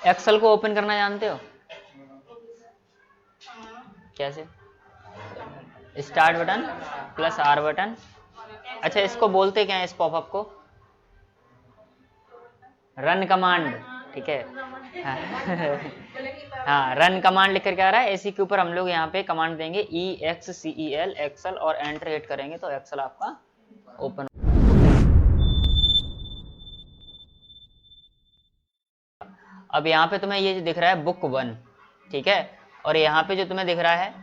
Excel को open करना जानते हो कैसे? Start button plus are button. अच्छा, इसको बोलते क्या है इस पॉपअप को? रन कमांड, ठीक है। हाँ, रन कमांड लिख कर क्या आ रहा है, इसी के ऊपर हम लोग यहाँ पे कमांड देंगे EXCEL एक्सेल और एंटर हिट करेंगे तो एक्सेल आपका ओपन। अब यहाँ पे तुम्हें ये जो दिख रहा है बुक 1, ठीक है, और यहाँ पे जो तुम्हें दिख रहा है,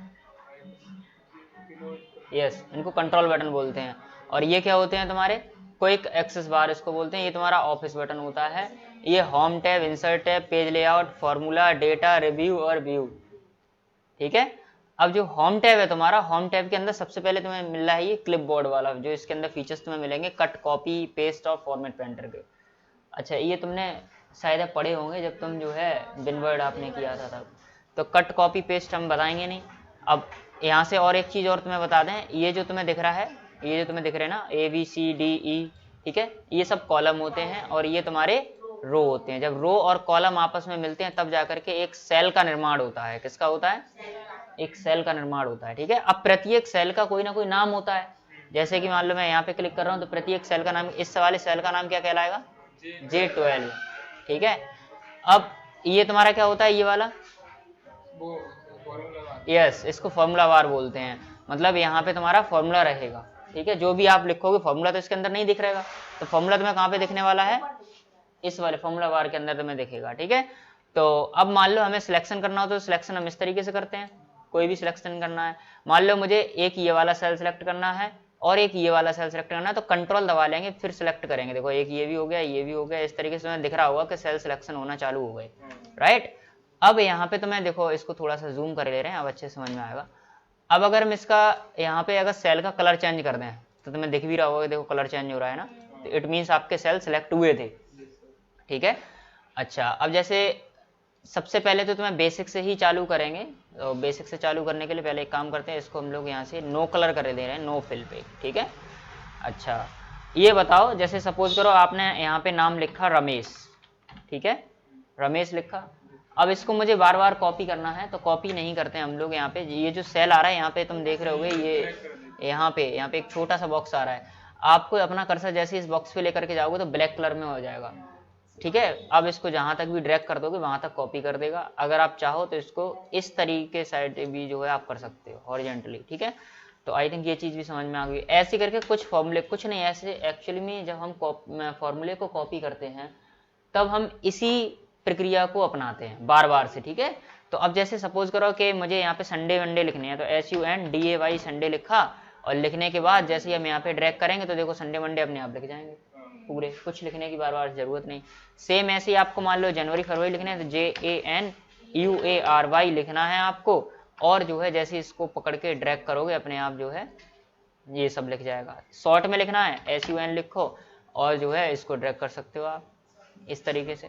यस, इनको कंट्रोल बटन बोलते हैं। और ये क्या होते हैं तुम्हारे? क्विक एक्सेस बार इसको बोलते हैं। ये तुम्हारा ऑफिस बटन होता है। ये home tab, insert tab, page layout, formula, data, review और व्यू, ठीक है। अब जो होम टैब है तुम्हारा, होम टैब के अंदर सबसे पहले तुम्हें मिल रहा है ये क्लिप बोर्ड वाला, जो इसके अंदर फीचर्स तुम्हें मिलेंगे कट, कॉपी, पेस्ट और फॉर्मेट पेंटर के। अच्छा, ये तुमने शायद पढ़े होंगे जब तुम जो है विनवर्ड आपने किया था तब। तो कट, कॉपी, पेस्ट हम बताएंगे नहीं। अब यहाँ से और एक चीज़ और तुम्हें बता दें, ये जो तुम्हें दिख रहा है, ये जो तुम्हें दिख रहे हैं ना ABCDE, ठीक है, ये सब कॉलम होते हैं और ये तुम्हारे रो होते हैं। जब रो और कॉलम आपस में मिलते हैं तब जाकर के एक सेल का निर्माण होता है। किसका होता है? एक सेल का निर्माण होता है, ठीक है। अब प्रत्येक सेल का कोई ना कोई नाम होता है। जैसे कि मान लो मैं यहाँ पे क्लिक कर रहा हूँ तो प्रत्येक सेल का नाम, इस वाले सेल का नाम क्या कहलाएगा? J12, ठीक है। अब ये तुम्हारा क्या होता है, ये वाला? यस, इसको फॉर्मूला बार बोलते हैं। मतलब यहाँ पे तुम्हारा फॉर्मूला रहेगा, ठीक है। जो भी आप लिखोगे फॉर्मूला तो इसके अंदर नहीं दिख रहेगा, तो फॉर्मूला तुम्हें कहाँ पे दिखने वाला है? इस वाले फॉर्मूला बार के अंदर तुम्हें दिखेगा, ठीक है। तो अब मान लो हमें सिलेक्शन करना हो तो सिलेक्शन हम इस तरीके से करते हैं। कोई भी सिलेक्शन करना है, मान लो मुझे एक ये वाला सेल सेलेक्ट करना है और एक ये वाला सेल सेलेक्ट करना है, तो कंट्रोल दबा लेंगे, फिर सिलेक्ट करेंगे। देखो, एक ये भी हो गया, ये भी हो गया, इस तरीके से तुम्हें दिख रहा होगा कि सेल सिलेक्शन होना चालू हो गए, राइट। अब यहाँ पे तुम्हें देखो, इसको थोड़ा सा जूम कर ले रहे हैं, अब अच्छे समझ में आएगा। अब अगर हम इसका यहाँ पे अगर सेल का कलर चेंज कर दें तो तुम्हें दिख भी रहा होगा, देखो कलर चेंज हो रहा है ना, तो इट मीन्स आपके सेल सेलेक्ट हुए थे, ठीक है। अच्छा, अब जैसे सबसे पहले तो तुम्हें बेसिक से ही चालू करेंगे, तो बेसिक से चालू करने के लिए पहले एक काम करते हैं, इसको हम लोग यहाँ से नो कलर कर दे रहे हैं, नो फिल पे, ठीक है। अच्छा, ये बताओ, जैसे सपोज करो आपने यहाँ पे नाम लिखा रमेश, ठीक है, रमेश लिखा। अब इसको मुझे बार बार कॉपी करना है, तो कॉपी नहीं करते हम लोग। यहाँ पे ये जो सेल आ रहा है, यहाँ पे तुम देख रहे होगे, ये यहाँ पे एक छोटा सा बॉक्स आ रहा है। आपको अपना कर्सर जैसे इस बॉक्स पे लेकर के जाओगे तो ब्लैक कलर में हो जाएगा, ठीक है। अब इसको जहां तक भी ड्रैग कर दोगे वहां तक कॉपी कर देगा। अगर आप चाहो तो इसको इस तरीके साइड भी जो है आप कर सकते हो, हॉरिजॉन्टली, ठीक है। तो आई थिंक ये चीज भी समझ में आ गई। ऐसे करके कुछ फॉर्मूले, कुछ नहीं, ऐसे एक्चुअली में जब हम फॉर्मूले को कॉपी करते हैं तब हम इसी प्रक्रिया को अपनाते हैं बार बार से, ठीक है। तो अब जैसे सपोज करो कि मुझे यहाँ पे संडे वनडे लिखने हैं, तो SUNDAY संडे लिखा, और लिखने के बाद जैसे हम यहाँ पे ड्रैग करेंगे तो देखो संडे मंडे अपने आप लिख जाएंगे पूरे, कुछ लिखने की बार बार जरूरत नहीं। सेम ऐसे ही आपको मान लो जनवरी फरवरी लिखने हैं तो JANUARY लिखना है आपको, और जो है जैसे इसको पकड़ के ड्रैग करोगे अपने आप जो है ये सब लिख जाएगा। शॉर्ट में लिखना है SUN लिखो, और जो है इसको ड्रैग कर सकते हो आप इस तरीके से।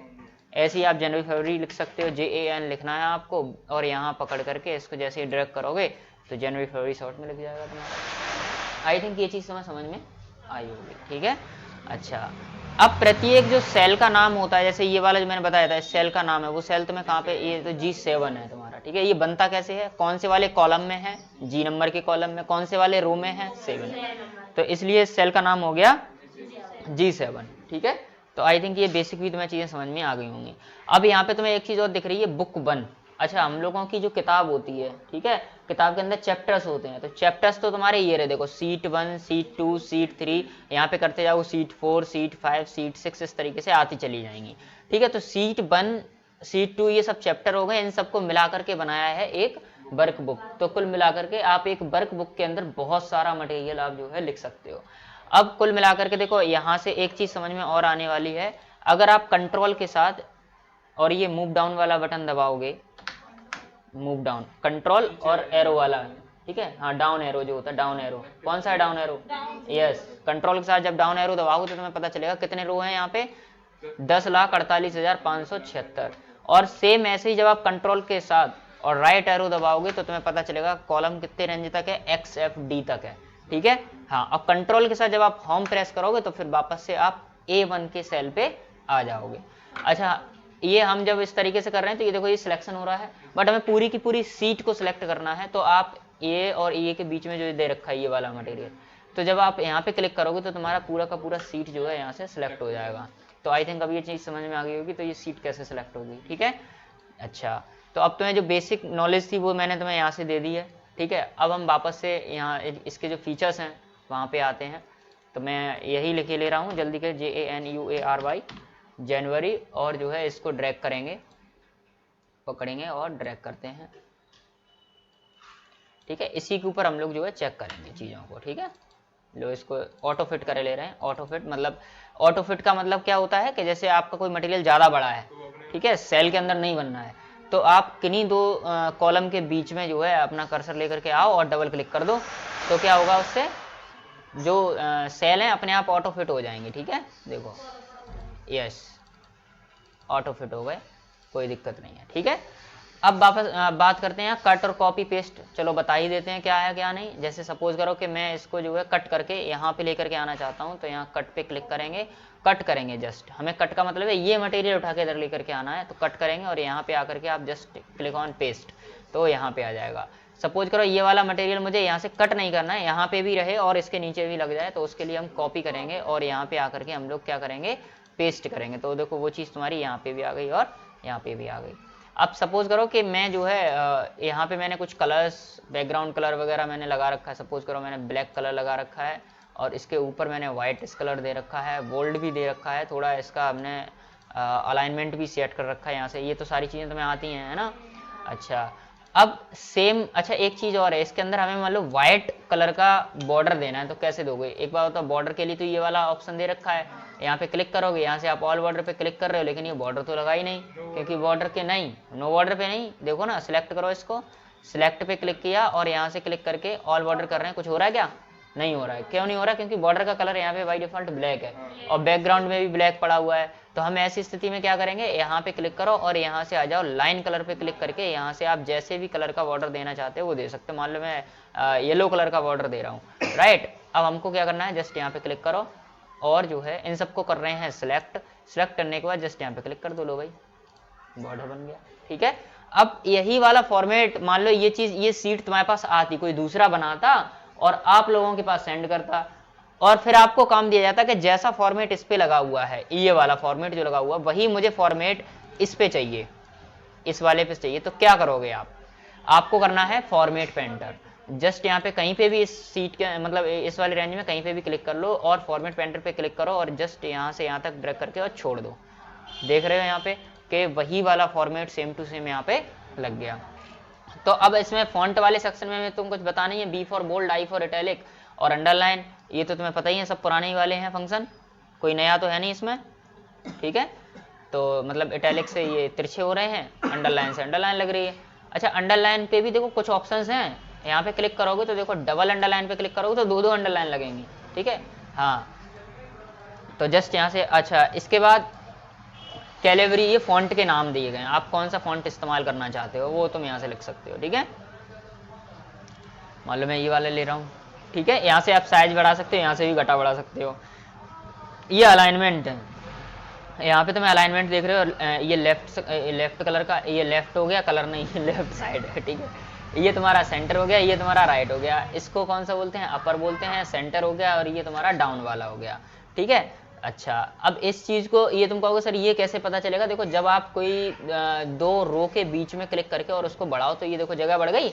ऐसे ही आप जनवरी फरवरी लिख सकते हो, JAN लिखना है आपको, और यहाँ पकड़ करके इसको जैसे ही ड्रैग करोगे तो जनवरी फरवरी शॉर्ट में लिख जाएगा तुम्हारा। आई थिंक ये चीज़ समझ में आई होगी, ठीक है। अच्छा, अब प्रत्येक जो सेल का नाम होता है, जैसे ये वाला जो मैंने बताया था इस सेल का नाम है, वो सेल तुम्हें कहाँ पे, ये तो G7 है तुम्हारा, ठीक है। ये बनता कैसे है, कौन से वाले कॉलम में है? G नंबर के कॉलम में। कौन से वाले रो में है? 7, तो इसलिए इस सेल का नाम हो गया G7, ठीक है। तो आई थिंक ये बेसिक भी तुम्हें चीजें समझ में आ गई होंगी। अब यहाँ पे तुम्हें एक चीज और दिख रही है, बुक 1। अच्छा, हम लोगों की जो किताब होती है, ठीक है, किताब के अंदर चैप्टर्स होते हैं, तो चैप्टर्स तो तुम्हारे ये रहे, देखो सीट 1, सीट 2, सीट 3, यहाँ पे करते जाओ सीट 4, सीट 5, सीट 6, इस तरीके से आती चली जाएंगी, ठीक है। तो सीट 1, सीट 2 ये सब चैप्टर हो गए, इन सबको मिला करके बनाया है एक वर्क बुक। तो कुल मिलाकर के आप एक वर्क बुक के अंदर बहुत सारा मटेरियल आप जो है लिख सकते हो। अब कुल मिलाकर के देखो, यहाँ से एक चीज समझ में और आने वाली है, अगर आप कंट्रोल के साथ और ये मूव डाउन वाला बटन दबाओगे, मूव डाउन, कंट्रोल और एरो वाला, ठीक है, हाँ, डाउन एरो जो होता है, डाउन एरो, कौन सा है डाउन एरो? यस, कंट्रोल के साथ जब डाउन एरो दबाओगे तो तुम्हें पता चलेगा कितने रो हैं यहाँ पे, 10,48,576। और सेम ऐसे ही जब आप कंट्रोल के साथ और राइट एरो दबाओगे तो तुम्हें पता चलेगा कॉलम कितने रेंज तक है, XFD तक है, ठीक है। हाँ, और कंट्रोल के साथ जब आप होम प्रेस करोगे तो फिर वापस से आप A1 के सेल पे आ जाओगे। अच्छा, ये हम जब इस तरीके से कर रहे हैं तो ये देखो ये सिलेक्शन हो रहा है, बट हमें पूरी की पूरी सीट को सिलेक्ट करना है। तो आप ये और ये के बीच में जो दे रखा है ये वाला मटेरियल, तो जब आप यहाँ पे क्लिक करोगे तो तुम्हारा पूरा का पूरा सीट जो है यहाँ से सिलेक्ट हो जाएगा। तो आई थिंक अब ये चीज़ समझ में आ गई होगी, तो ये सीट कैसे सिलेक्ट होगी, ठीक है। अच्छा, तो अब तुम्हें जो बेसिक नॉलेज थी वो मैंने तुम्हें यहाँ से दे दी है, ठीक है। अब हम वापस से यहाँ इसके जो फीचर्स हैं वहाँ पे आते हैं। तो मैं यही लिखे ले रहा हूँ जल्दी के, JANUARY जनवरी, और जो है इसको ड्रैग करेंगे, पकड़ेंगे और ड्रैग करते हैं, ठीक है। इसी के ऊपर हम लोग जो है चेक करेंगे चीज़ों को, ठीक है। लो इसको ऑटो फिट करे ले रहे हैं। ऑटो फिट मतलब, ऑटो फिट का मतलब क्या होता है कि जैसे आपका कोई मटेरियल ज़्यादा बड़ा है, ठीक है, सेल के अंदर नहीं बनना है, तो आप किन्हीं दो कॉलम के बीच में जो है अपना कर्सर लेकर के आओ और डबल क्लिक कर दो, तो क्या होगा उससे जो सेल हैं अपने आप ऑटो फिट हो जाएंगे, ठीक है। देखो यस, ऑटो फिट हो गए, कोई दिक्कत नहीं है, ठीक है। अब वापस बात करते हैं कट और कॉपी पेस्ट। चलो बता ही देते हैं क्या है क्या नहीं। जैसे सपोज करो कि मैं इसको जो है कट करके यहाँ पे लेकर के आना चाहता हूँ, तो यहाँ कट पे क्लिक करेंगे, कट करेंगे। जस्ट हमें कट का मतलब है ये मटेरियल उठा के इधर लेकर के आना है, तो कट करेंगे और यहाँ पे आकर के आप जस्ट क्लिक ऑन पेस्ट, तो यहाँ पे आ जाएगा। सपोज करो ये वाला मटेरियल मुझे यहाँ से कट नहीं करना है, यहाँ पे भी रहे और इसके नीचे भी लग जाए, तो उसके लिए हम कॉपी करेंगे और यहाँ पे आकर के हम लोग क्या करेंगे, पेस्ट करेंगे। तो देखो वो चीज़ तुम्हारी यहाँ पे भी आ गई और यहाँ पे भी आ गई। अब सपोज करो कि मैं जो है यहाँ पे मैंने कुछ कलर्स, बैकग्राउंड कलर वगैरह मैंने लगा रखा है। सपोज करो मैंने ब्लैक कलर लगा रखा है और इसके ऊपर मैंने वाइट इस कलर दे रखा है, बोल्ड भी दे रखा है, थोड़ा इसका हमने अलाइनमेंट भी सेट कर रखा है यहाँ से। ये तो सारी चीज़ें तुम्हें आती हैं, है ना। अच्छा, अब सेम, अच्छा एक चीज़ और है, इसके अंदर हमें मान लो वाइट कलर का बॉर्डर देना है, तो कैसे दोगे। एक बार होता है बॉर्डर के लिए तो ये वाला ऑप्शन दे रखा है, यहाँ पे क्लिक करोगे, यहाँ से आप ऑल बॉर्डर पे क्लिक कर रहे हो, लेकिन ये बॉर्डर तो लगा ही नहीं, क्योंकि बॉर्डर के नहीं, नो बॉर्डर पे नहीं। देखो ना, सिलेक्ट करो इसको, सिलेक्ट पे क्लिक किया और यहाँ से क्लिक करके ऑल बॉर्डर कर रहे हैं, कुछ हो रहा है क्या, नहीं हो रहा है। क्यों नहीं हो रहा है, क्योंकि बॉर्डर का कलर यहाँ पे बाई डिफॉल्ट ब्लैक है और बैकग्राउंड में भी ब्लैक पड़ा हुआ है। तो हम ऐसी स्थिति में क्या करेंगे, यहाँ पे क्लिक करो और यहाँ से आ जाओ, लाइन कलर पे क्लिक करके यहाँ से आप जैसे भी कलर का बॉर्डर देना चाहते हो वो दे सकते हो। मान लो मैं येलो कलर का बॉर्डर दे रहा हूँ, राइट। अब हमको क्या करना है, जस्ट यहाँ पे क्लिक करो और जो है इन सबको कर रहे हैं सिलेक्ट। सिलेक्ट करने के बाद जस्ट यहाँ पे क्लिक कर दो, लो भाई बॉर्डर बन गया, ठीक है। अब यही वाला फॉर्मेट, मान लो ये चीज, ये सीट तुम्हारे पास आती, कोई दूसरा बनाता और आप लोगों के पास सेंड करता, और फिर आपको काम दिया जाता कि जैसा फॉर्मेट इस पे लगा हुआ है, ये वाला फॉर्मेट जो लगा हुआ है वही मुझे फॉर्मेट इस पे चाहिए, इस वाले पे चाहिए। तो क्या करोगे आप, आपको करना है फॉर्मेट पेंटर। जस्ट यहाँ पे कहीं पे भी इस सीट के मतलब इस वाले रेंज में कहीं पे भी क्लिक कर लो और फॉर्मेट पेंटर पे क्लिक करो और जस्ट यहाँ से यहाँ तक ड्रैग करके और छोड़ दो। देख रहे हो यहाँ पे कि वही वाला फॉर्मेट सेम टू सेम यहाँ पे लग गया। तो अब इसमें फॉन्ट वाले सेक्शन में तुम कुछ बताना ही है, B for bold, I for italic और अंडरलाइन, ये तो तुम्हें पता ही है, सब पुराने ही वाले हैं फंक्शन, कोई नया तो है नहीं इसमें, ठीक है। तो मतलब इटैलिक से ये तिरछे हो रहे हैं, अंडरलाइन से अंडरलाइन लग रही है। अच्छा, अंडरलाइन पे भी देखो कुछ ऑप्शंस हैं, यहाँ पे क्लिक करोगे तो देखो डबल अंडरलाइन पे क्लिक करोगे तो दो दो अंडरलाइन लगेंगी, ठीक है। हाँ, तो जस्ट यहाँ से, अच्छा इसके बाद कैलिबरी, ये फॉन्ट के नाम दिए गए हैं, आप कौन सा फॉन्ट इस्तेमाल करना चाहते हो वो तुम यहाँ से लिख सकते हो, ठीक है। मान लो मैं ये वाला ले रहा हूँ, ठीक है। यहाँ से आप साइज बढ़ा सकते हो, यहाँ से भी घटा बढ़ा सकते हो। ये अलाइनमेंट है, यहाँ पे तुम्हें अलाइनमेंट देख रहे हो, ये लेफ्ट कलर का, ये लेफ्ट हो गया, कलर नहीं लेफ्ट साइड है, ठीक है। ये तुम्हारा सेंटर हो गया, ये तुम्हारा राइट हो गया, इसको कौन सा बोलते हैं, अपर बोलते हैं, सेंटर हो गया, और ये तुम्हारा डाउन वाला हो गया, ठीक है। अच्छा, अब इस चीज़ को ये तुम कहोगे सर ये कैसे पता चलेगा, देखो जब आप कोई दो रो के बीच में क्लिक करके और उसको बढ़ाओ तो ये देखो जगह बढ़ गई।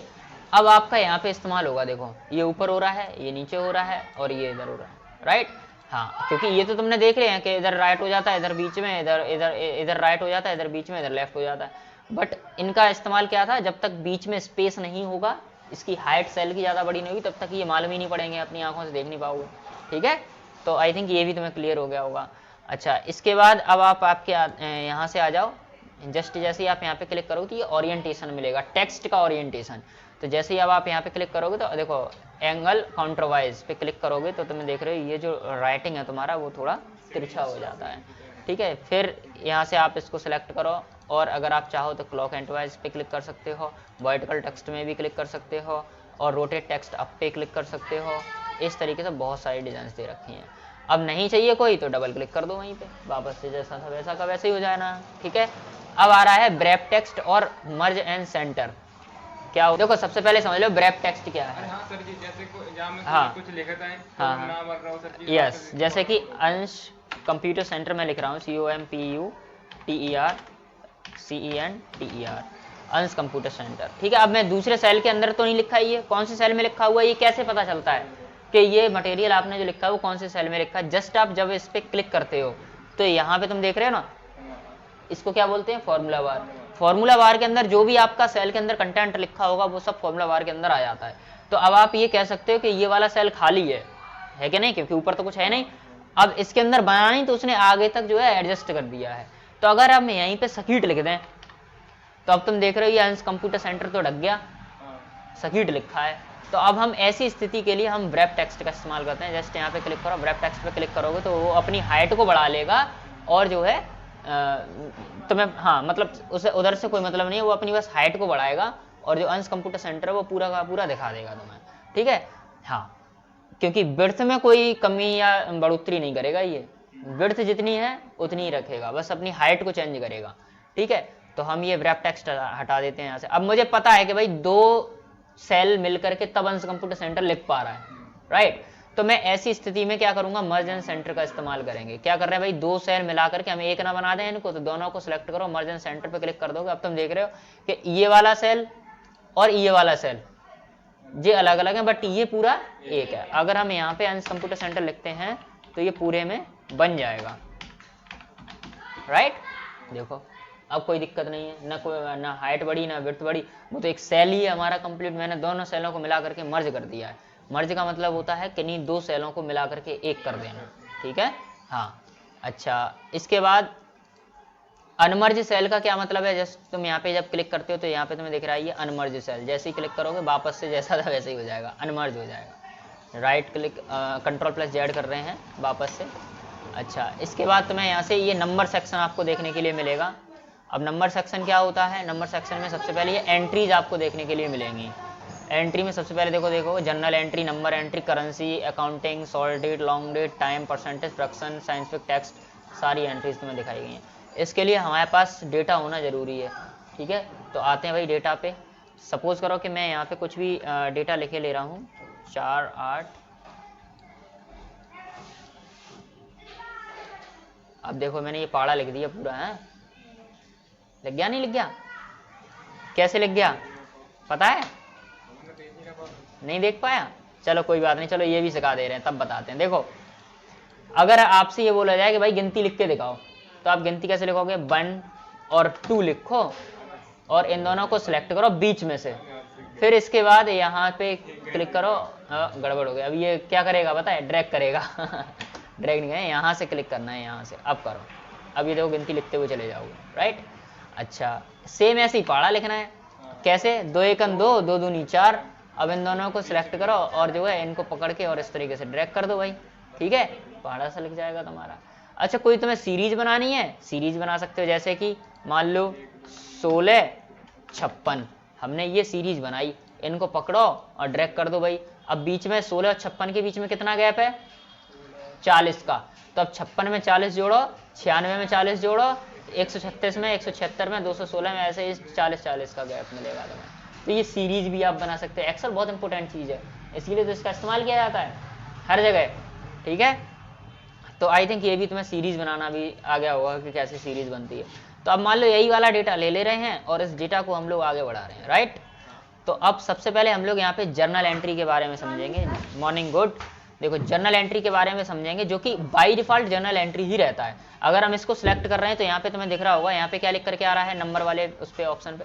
अब आपका यहाँ पे इस्तेमाल होगा, देखो ये ऊपर हो रहा है, ये नीचे हो रहा है और ये इधर हो रहा है, राइट। हाँ, क्योंकि ये तो तुमने देख लिया है कि इधर राइट हो जाता है, इधर बीच में, इधर इधर इधर राइट हो जाता है, इधर बीच में, इधर लेफ्ट हो जाता है। बट इनका इस्तेमाल क्या था, जब तक बीच में स्पेस नहीं होगा, इसकी हाइट सेल की ज़्यादा बड़ी नहीं होगी, तब तक ये मालूम ही नहीं पड़ेंगे, अपनी आंखों से देख नहीं पाओगे, ठीक है। तो आई थिंक ये भी तुम्हें क्लियर हो गया होगा। अच्छा, इसके बाद अब आप आपके यहाँ से आ जाओ, जस्ट जैसे ही आप यहाँ पे क्लिक करोगे तो ये ओरिएंटेशन मिलेगा, टेक्स्ट का ओरिएंटेशन। तो जैसे ही अब आप यहाँ पे क्लिक करोगे तो देखो एंगल काउंटरवाइज पे क्लिक करोगे तो तुम देख रहे हो ये जो राइटिंग है तुम्हारा वो थोड़ा तिरछा हो जाता है, ठीक है। फिर यहाँ से आप इसको सिलेक्ट करो और अगर आप चाहो तो क्लॉक एंडवाइज पे क्लिक कर सकते हो, वर्टिकल टेक्स्ट में भी क्लिक कर सकते हो और रोटेट टेक्स्ट अप पे क्लिक कर सकते हो। इस तरीके से बहुत सारी डिजाइन दे रखी हैं। अब नहीं चाहिए कोई तो डबल क्लिक कर दो वहीं पे, वापस से जैसा था वैसा का वैसे ही हो जाए ना, ठीक है। अब आ रहा है ब्रेप टेक्स्ट और मर्ज एंड सेंटर। क्या हो, देखो सबसे पहले समझ लो ब्रेप टेक्स्ट क्या है। हाँ सर जी, जैसे जहाँ में हाँ कुछ लिखता है तो हाँ ना हाँ भर रहा हो सर जी, यस, जैसे कि अंश कंप्यूटर सेंटर में लिख रहा हूँ, COMPUTER अंश कंप्यूटर सेंटर, ठीक है। अब मैं दूसरे सेल के अंदर तो नहीं लिखा, ये कौन से सेल में लिखा हुआ है, ये कैसे पता चलता है कि ये मटेरियल आपने जो लिखा है वो कौन से सेल में लिखा है? जस्ट आप जब इस पर क्लिक करते हो तो यहाँ पे तुम देख रहे हो ना, इसको क्या बोलते हैं, फॉर्मूला बार। फॉर्मूला बार के अंदर जो भी आपका सेल के अंदर कंटेंट लिखा होगा वो सब फॉर्मूला बार के अंदर आ जाता है। तो अब आप ये कह सकते हो कि ये वाला सेल खाली है कि नहीं, क्योंकि ऊपर तो कुछ है नहीं। अब इसके अंदर बना नहीं तो उसने आगे तक जो है एडजस्ट कर दिया है। तो अगर हम यहीं पे सर्किट लिख दें तो अब तुम देख रहे हो ये अंश कंप्यूटर सेंटर तो ढक गया, सर्किट लिखा है। तो अब हम ऐसी स्थिति के लिए हम ब्रेप टेक्स्ट का इस्तेमाल करते हैं। जस्ट यहाँ पे क्लिक करो, ब्रेप टेक्स्ट पे क्लिक करोगे तो वो अपनी हाइट को बढ़ा लेगा और जो है तुम्हें, हाँ मतलब उसे उधर से कोई मतलब नहीं है, वो अपनी बस हाइट को बढ़ाएगा और जो अंश कंप्यूटर सेंटर है वो पूरा का पूरा दिखा देगा तुम्हें, ठीक है। हाँ, क्योंकि विड्थ में कोई कमी या बढ़ोतरी नहीं करेगा, ये विड्थ जितनी है उतनी ही रखेगा, बस अपनी हाइट को चेंज करेगा, ठीक है। तो हम ये ब्रेप टेक्स्ट हटा देते हैं यहाँ से। अब मुझे पता है कि भाई 2 सेल मिलकर के तब अंश कंप्यूटर सेंटर लिख पा रहा है, राइट। तो मैं ऐसी स्थिति में क्या करूंगा, मर्ज एंड सेंटर का इस्तेमाल करेंगे। क्या कर रहे हैं भाई, 2 सेल मिला करके हम एक ना बना दें इनको, तो दोनों को सिलेक्ट करो, मर्ज एंड सेंटर पे क्लिक कर दोगे। अब तुम देख रहे हो कि ये वाला सेल और ये वाला सेल ये अलग अलग है, बट ये पूरा एक है। अगर हम यहाँ पे अंश कंप्यूटर सेंटर लिखते हैं तो ये पूरे में बन जाएगा, राइट। देखो अब कोई दिक्कत नहीं है, ना हाइट बढ़ी ना विड्थ बढ़ी, वो तो एक सेल ही है हमारा कंप्लीट। मैंने दोनों सेलों को मिला करके मर्ज कर दिया है। मर्ज का मतलब होता है कि नहीं 2 सेलों को मिला करके एक कर देना, ठीक है। हाँ अच्छा, इसके बाद अनमर्ज सेल का क्या मतलब है, जस्ट तुम यहाँ पे जब क्लिक करते हो तो यहाँ पे तुम्हें दिख रहा है ये अनमर्ज सेल, जैसे ही क्लिक करोगे वापस से जैसा था वैसे ही हो जाएगा, अनमर्ज हो जाएगा। राइट क्लिक Ctrl+Z कर रहे हैं वापस से। अच्छा, इसके बाद तुम्हें यहाँ से ये नंबर सेक्शन आपको देखने के लिए मिलेगा। अब नंबर सेक्शन क्या होता है, नंबर सेक्शन में सबसे पहले ये एंट्रीज आपको देखने के लिए मिलेंगी। एंट्री में सबसे पहले देखो general entry, number entry, currency, accounting, short date, long date, time, percentage, fraction, scientific text, सारी एंट्रीज तुम्हें दिखाई गई हैं। इसके लिए हमारे पास डेटा होना जरूरी है, ठीक है। तो आते हैं भाई डेटा पे। सपोज करो कि मैं यहाँ पे कुछ भी डेटा लिखे ले रहा हूँ, 4 8। अब देखो मैंने ये पहाड़ा लिख दिया पूरा, है लिख गया, नहीं लिख गया, कैसे लिख गया पता है, नहीं देख पाया, चलो कोई बात नहीं, चलो ये भी सिखा दे रहे हैं, तब बताते हैं। देखो अगर आपसे ये बोला जाए कि भाई गिनती लिख के दिखाओ, तो आप गिनती कैसे लिखोगे, 1 और 2 लिखो और इन दोनों को सिलेक्ट करो बीच में से, फिर इसके बाद यहाँ पे क्लिक करो। गड़बड़ हो गया, अब ये क्या करेगा पता है, ड्रैग करेगा ड्रैग नहीं है, यहाँ से क्लिक करना है, यहाँ से अब करो। अब ये देखो गिनती लिखते हुए चले जाओगे, राइट। अच्छा, सेम ऐसे ही पहाड़ा लिखना है, कैसे, 2 1 2, 2 2 4। अब इन दोनों को सिलेक्ट करो और जो है इनको पकड़ के और इस तरीके से ड्रैग कर दो भाई, ठीक है, पहाड़ा सा लिख जाएगा तुम्हारा। अच्छा, कोई तुम्हें सीरीज बनानी है, सीरीज बना सकते हो, जैसे कि मान लो 16 56, हमने ये सीरीज बनाई, इनको पकड़ो और ड्रैग कर दो भाई। अब बीच में 16 और 56 के बीच में कितना गैप है, 40 का। तो अब 56 में 40 जोड़ो, 96 में 40 जोड़ो, 136 में, 176 में, 216 में, ऐसे 40 का गैप मिलेगा तुम्हें। तो ये सीरीज भी आप बना सकते हैं। एक्सेल बहुत इंपॉर्टेंट चीज़ है, इसलिए तो इसका इस्तेमाल किया जाता है हर जगह, ठीक है। तो आई थिंक ये भी तुम्हें सीरीज बनाना भी आ गया होगा कि कैसे सीरीज बनती है। तो अब मान लो यही वाला डेटा ले रहे हैं और इस डेटा को हम लोग आगे बढ़ा रहे हैं, राइट। तो अब सबसे पहले हम लोग यहाँ पे जर्नल एंट्री के बारे में समझेंगे। मॉर्निंग गुड, देखो जर्नल एंट्री के बारे में समझेंगे, जो कि बाय डिफॉल्ट जर्नल एंट्री ही रहता है। अगर हम इसको सिलेक्ट कर रहे हैं तो यहाँ पे तुम्हें दिख रहा होगा, यहाँ पे क्या लिख करके आ रहा है, नंबर वाले उस पे ऑप्शन पे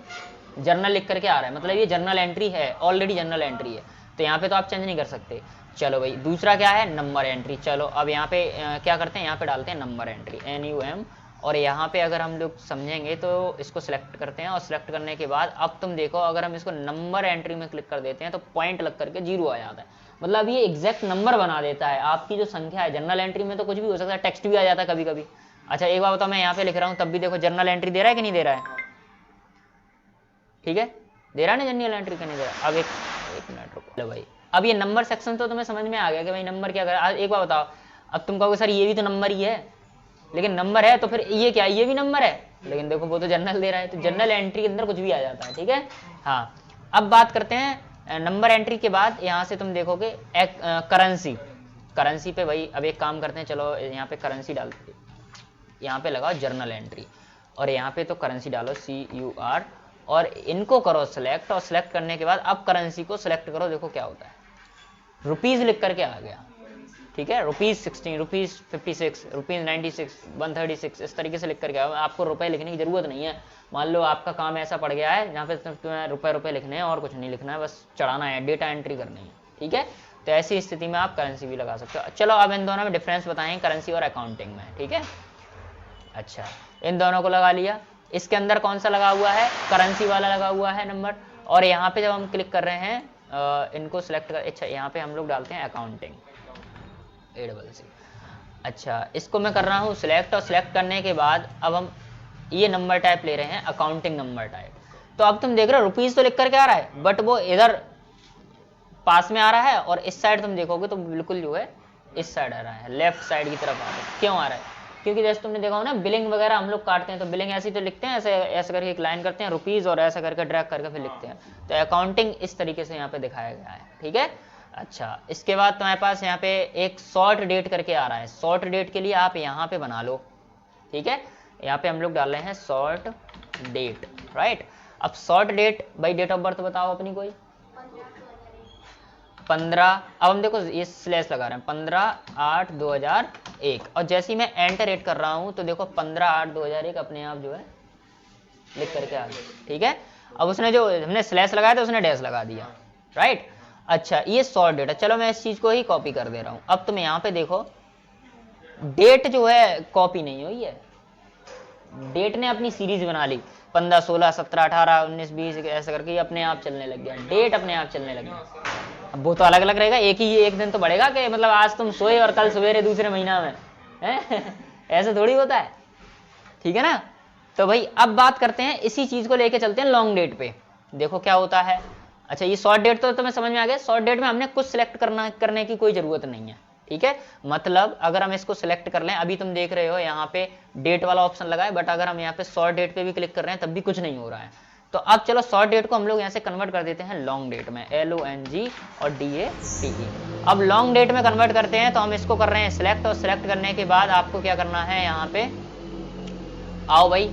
जर्नल लिख करके आ रहा है, मतलब ये जर्नल एंट्री है, ऑलरेडी जर्नल एंट्री है, तो यहाँ पे तो आप चेंज नहीं कर सकते। चलो भाई, दूसरा क्या है, नंबर एंट्री। चलो अब यहाँ पे क्या करते हैं, यहाँ पे डालते हैं नंबर एंट्री, NUM। और यहाँ पे अगर हम लोग समझेंगे तो इसको सिलेक्ट करते हैं, और सिलेक्ट करने के बाद अब तुम देखो, अगर हम इसको नंबर एंट्री में क्लिक कर देते हैं तो पॉइंट लग करके 0 आ जाता है, मतलब ये एग्जैक्ट नंबर बना देता है आपकी जो संख्या है। जनरल एंट्री में तो कुछ भी हो सकता है, टेक्स्ट भी आ जाता है कभी कभी। अच्छा एक बार बताओ, मैं यहाँ पे लिख रहा हूँ तब भी देखो जनरल एंट्री दे रहा है कि नहीं दे रहा है, ठीक है, दे रहा है ना जनरल एंट्री, का नहीं दे रहा। अब एक मिनट रुको भाई, अब ये नंबर सेक्शन तो तुम्हें समझ में आ गया कि भाई नंबर क्या कर। एक बार बताओ, अब तुम कहोगे सर ये भी तो नंबर ही है, लेकिन नंबर है तो फिर ये क्या, ये भी नंबर है, लेकिन देखो वो तो जनरल दे रहा है, तो जनरल एंट्री के अंदर कुछ भी आ जाता है, ठीक है। हाँ, अब बात करते हैं नंबर एंट्री के बाद यहाँ से तुम देखोगे करेंसी। करेंसी पे भाई अब एक काम करते हैं, चलो यहाँ पे करेंसी डालते हैं, यहाँ पे लगाओ जर्नल एंट्री और यहाँ पे तो करेंसी डालो CUR और इनको करो सिलेक्ट, और सिलेक्ट करने के बाद अब करेंसी को सिलेक्ट करो। देखो क्या होता है, रुपीज लिख करके आ गया, ठीक है। ₹16, ₹56, ₹96, 136 इस तरीके से लिख करके आओ। आपको रुपए लिखने की जरूरत नहीं है। मान लो आपका काम ऐसा पड़ गया है जहाँ पे तुम्हें रुपए लिखने हैं और कुछ नहीं लिखना है, बस चढ़ाना है, डेटा एंट्री करनी है, ठीक है। तो ऐसी स्थिति में आप करेंसी भी लगा सकते हो। चलो अब इन दोनों में डिफरेंस बताएं, करेंसी और अकाउंटिंग में, ठीक है। अच्छा, इन दोनों को लगा लिया। इसके अंदर कौन सा लगा हुआ है, करेंसी वाला लगा हुआ है नंबर। और यहाँ पे जब हम क्लिक कर रहे हैं इनको सिलेक्ट कर, अच्छा यहाँ पे हम लोग डालते हैं अकाउंटिंग ACC। अच्छा, इसको मैं कर रहा हूँ सिलेक्ट, और सिलेक्ट करने के बाद अब हम ये नंबर टाइप ले रहे हैं, अकाउंटिंग नंबर टाइप। तो अब तुम देख रहे हो रुपीज तो लिख करके आ रहा है, बट वो इधर पास में आ रहा है और इस साइड तुम देखोगे तो बिल्कुल जो है इस साइड आ रहा है, लेफ्ट साइड की तरफ आ रहा है। क्यों आ रहा है, क्योंकि जैसे तुमने देखा हो ना, बिलिंग वगैरह हम लोग काटते हैं तो बिलिंग ऐसे ही तो लिखते हैं, ऐसे ऐसे करके एक लाइन करते हैं रुपीज और ऐसा करके ड्रैग करके फिर लिखते हैं। तो अकाउंटिंग इस तरीके से यहाँ पे दिखाया गया है, ठीक है। अच्छा, इसके बाद तुम्हारे पास यहाँ पे एक शॉर्ट डेट करके आ रहा है। शॉर्ट डेट के लिए आप यहाँ पे बना लो, ठीक है। यहाँ पे हम लोग डाल रहे हैं शॉर्ट डेट, राइट। अब short date by date of birth बताओ अपनी कोई, 15। अब हम देखो ये स्लैश लगा रहे हैं 15/8/2001, और जैसे ही मैं एंटर रेट कर रहा हूँ तो देखो 15/8/2001 अपने आप जो है लिख करके आ गया, ठीक है। अब उसने जो हमने स्लैश लगाया था उसने डैश लगा दिया, राइट। अच्छा, ये शॉर्ट डेट है। चलो मैं इस चीज को ही कॉपी कर दे रहा हूँ। अब तुम यहाँ पे देखो डेट जो है कॉपी नहीं हुई है, डेट ने अपनी सीरीज बना ली, 15, 16, 17, 18, 19, 20 ऐसा करके अपने आप चलने लग गया, डेट अपने आप चलने लग गया। अब वो तो अलग अलग रहेगा, एक दिन तो बढ़ेगा कि मतलब आज तुम सोए और कल सवेरे दूसरे महीना में है ऐसे थोड़ी होता है, ठीक है ना। तो भाई अब बात करते हैं, इसी चीज को लेके चलते हैं लॉन्ग डेट पे। देखो क्या होता है। अच्छा, ये शॉर्ट डेट तो तुम्हें समझ में आ गया। शॉर्ट डेट में हमने कुछ सिलेक्ट करने की कोई जरूरत नहीं है, ठीक है। मतलब अगर हम इसको सिलेक्ट कर लें, अभी तुम देख रहे हो यहाँ पे डेट वाला ऑप्शन लगा है, बट अगर हम यहाँ पे शॉर्ट डेट पे भी क्लिक कर रहे हैं तब भी कुछ नहीं हो रहा है। तो अब चलो शॉर्ट डेट को हम लोग यहाँ से कन्वर्ट कर देते हैं लॉन्ग डेट में, LONG और DATE। अब लॉन्ग डेट में कन्वर्ट करते हैं तो हम इसको कर रहे हैं सिलेक्ट, और सिलेक्ट करने के बाद आपको क्या करना है, यहाँ पे आओ भाई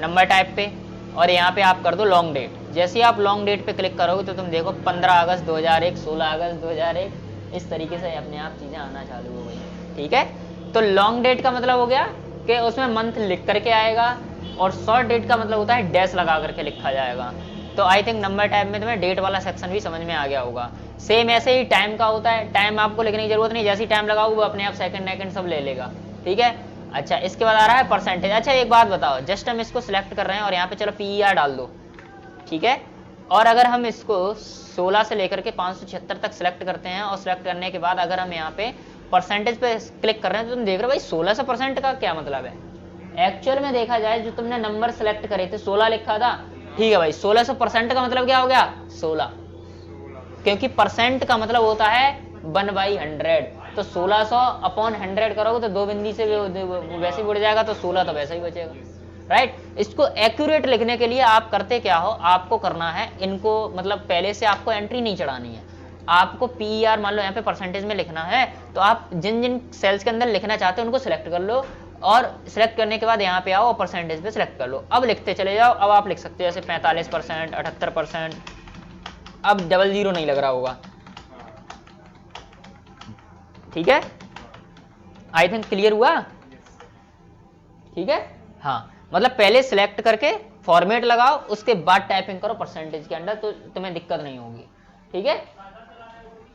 नंबर टाइप पे, और यहाँ पे आप कर दो लॉन्ग डेट। जैसे ही आप लॉन्ग डेट पे क्लिक करोगे तो तुम देखो 15 अगस्त 2001, 16 अगस्त 2001, इस तरीके से अपने आप चीजें आना चालू हो गई, ठीक है। तो लॉन्ग डेट का मतलब हो गया कि उसमें मंथ लिख करके आएगा, और शॉर्ट डेट का मतलब होता है डैश लगा करके लिखा जाएगा। तो आई थिंक नंबर टाइप में तुम्हें डेट वाला सेक्शन भी समझ में आ गया होगा। सेम ऐसे ही टाइम का होता है, टाइम आपको लिखने की जरूरत नहीं, जैसे ही टाइम लगाओगे वो अपने आप सेकंड सब ले लेगा, ठीक है। अच्छा, इसके बाद आ रहा है परसेंटेज। अच्छा, एक बात बताओ, जस्ट हम इसको सिलेक्ट कर रहे हैं और यहाँ पे चलो PER डाल दो, ठीक है। और अगर हम इसको 16 से लेकर के 576 तक सिलेक्ट करते हैं, और सिलेक्ट करने के बाद अगर हम यहाँ पे परसेंटेज पे क्लिक कर रहे हैं तो तुम देख रहे हो भाई 16% का क्या मतलब है। एक्चुअल में देखा जाए जो तुमने नंबर सेलेक्ट करे थे 16 लिखा था, ठीक है भाई, 1600% का मतलब क्या हो गया 16, क्योंकि परसेंट का मतलब होता है 1/100। तो 1600 अपॉन 100 करोगे तो 2 बिंदी से वैसे ही उड़ जाएगा, तो 16 तो वैसे ही बचेगा, राइट। इसको एक्यूरेट लिखने के लिए आप करते क्या हो, आपको करना है इनको, मतलब पहले से आपको एंट्री नहीं चढ़ानी है, आपको PER मान लो यहाँ पे परसेंटेज में लिखना है, तो आप जिन जिन सेल्स के अंदर लिखना चाहते हो उनको सिलेक्ट कर लो, और सिलेक्ट करने के बाद यहाँ पे आओ और परसेंटेज पे सिलेक्ट कर लो। अब लिखते चले जाओ। अब आप लिख सकते हो जैसे 45%, 78%, अब 00 नहीं लग रहा होगा, ठीक है। आई थिंक क्लियर हुआ, ठीक है। हाँ, मतलब पहले सिलेक्ट करके फॉर्मेट लगाओ, उसके बाद टाइपिंग करो परसेंटेज के अंदर, तो तुम्हें दिक्कत नहीं होगी, ठीक है।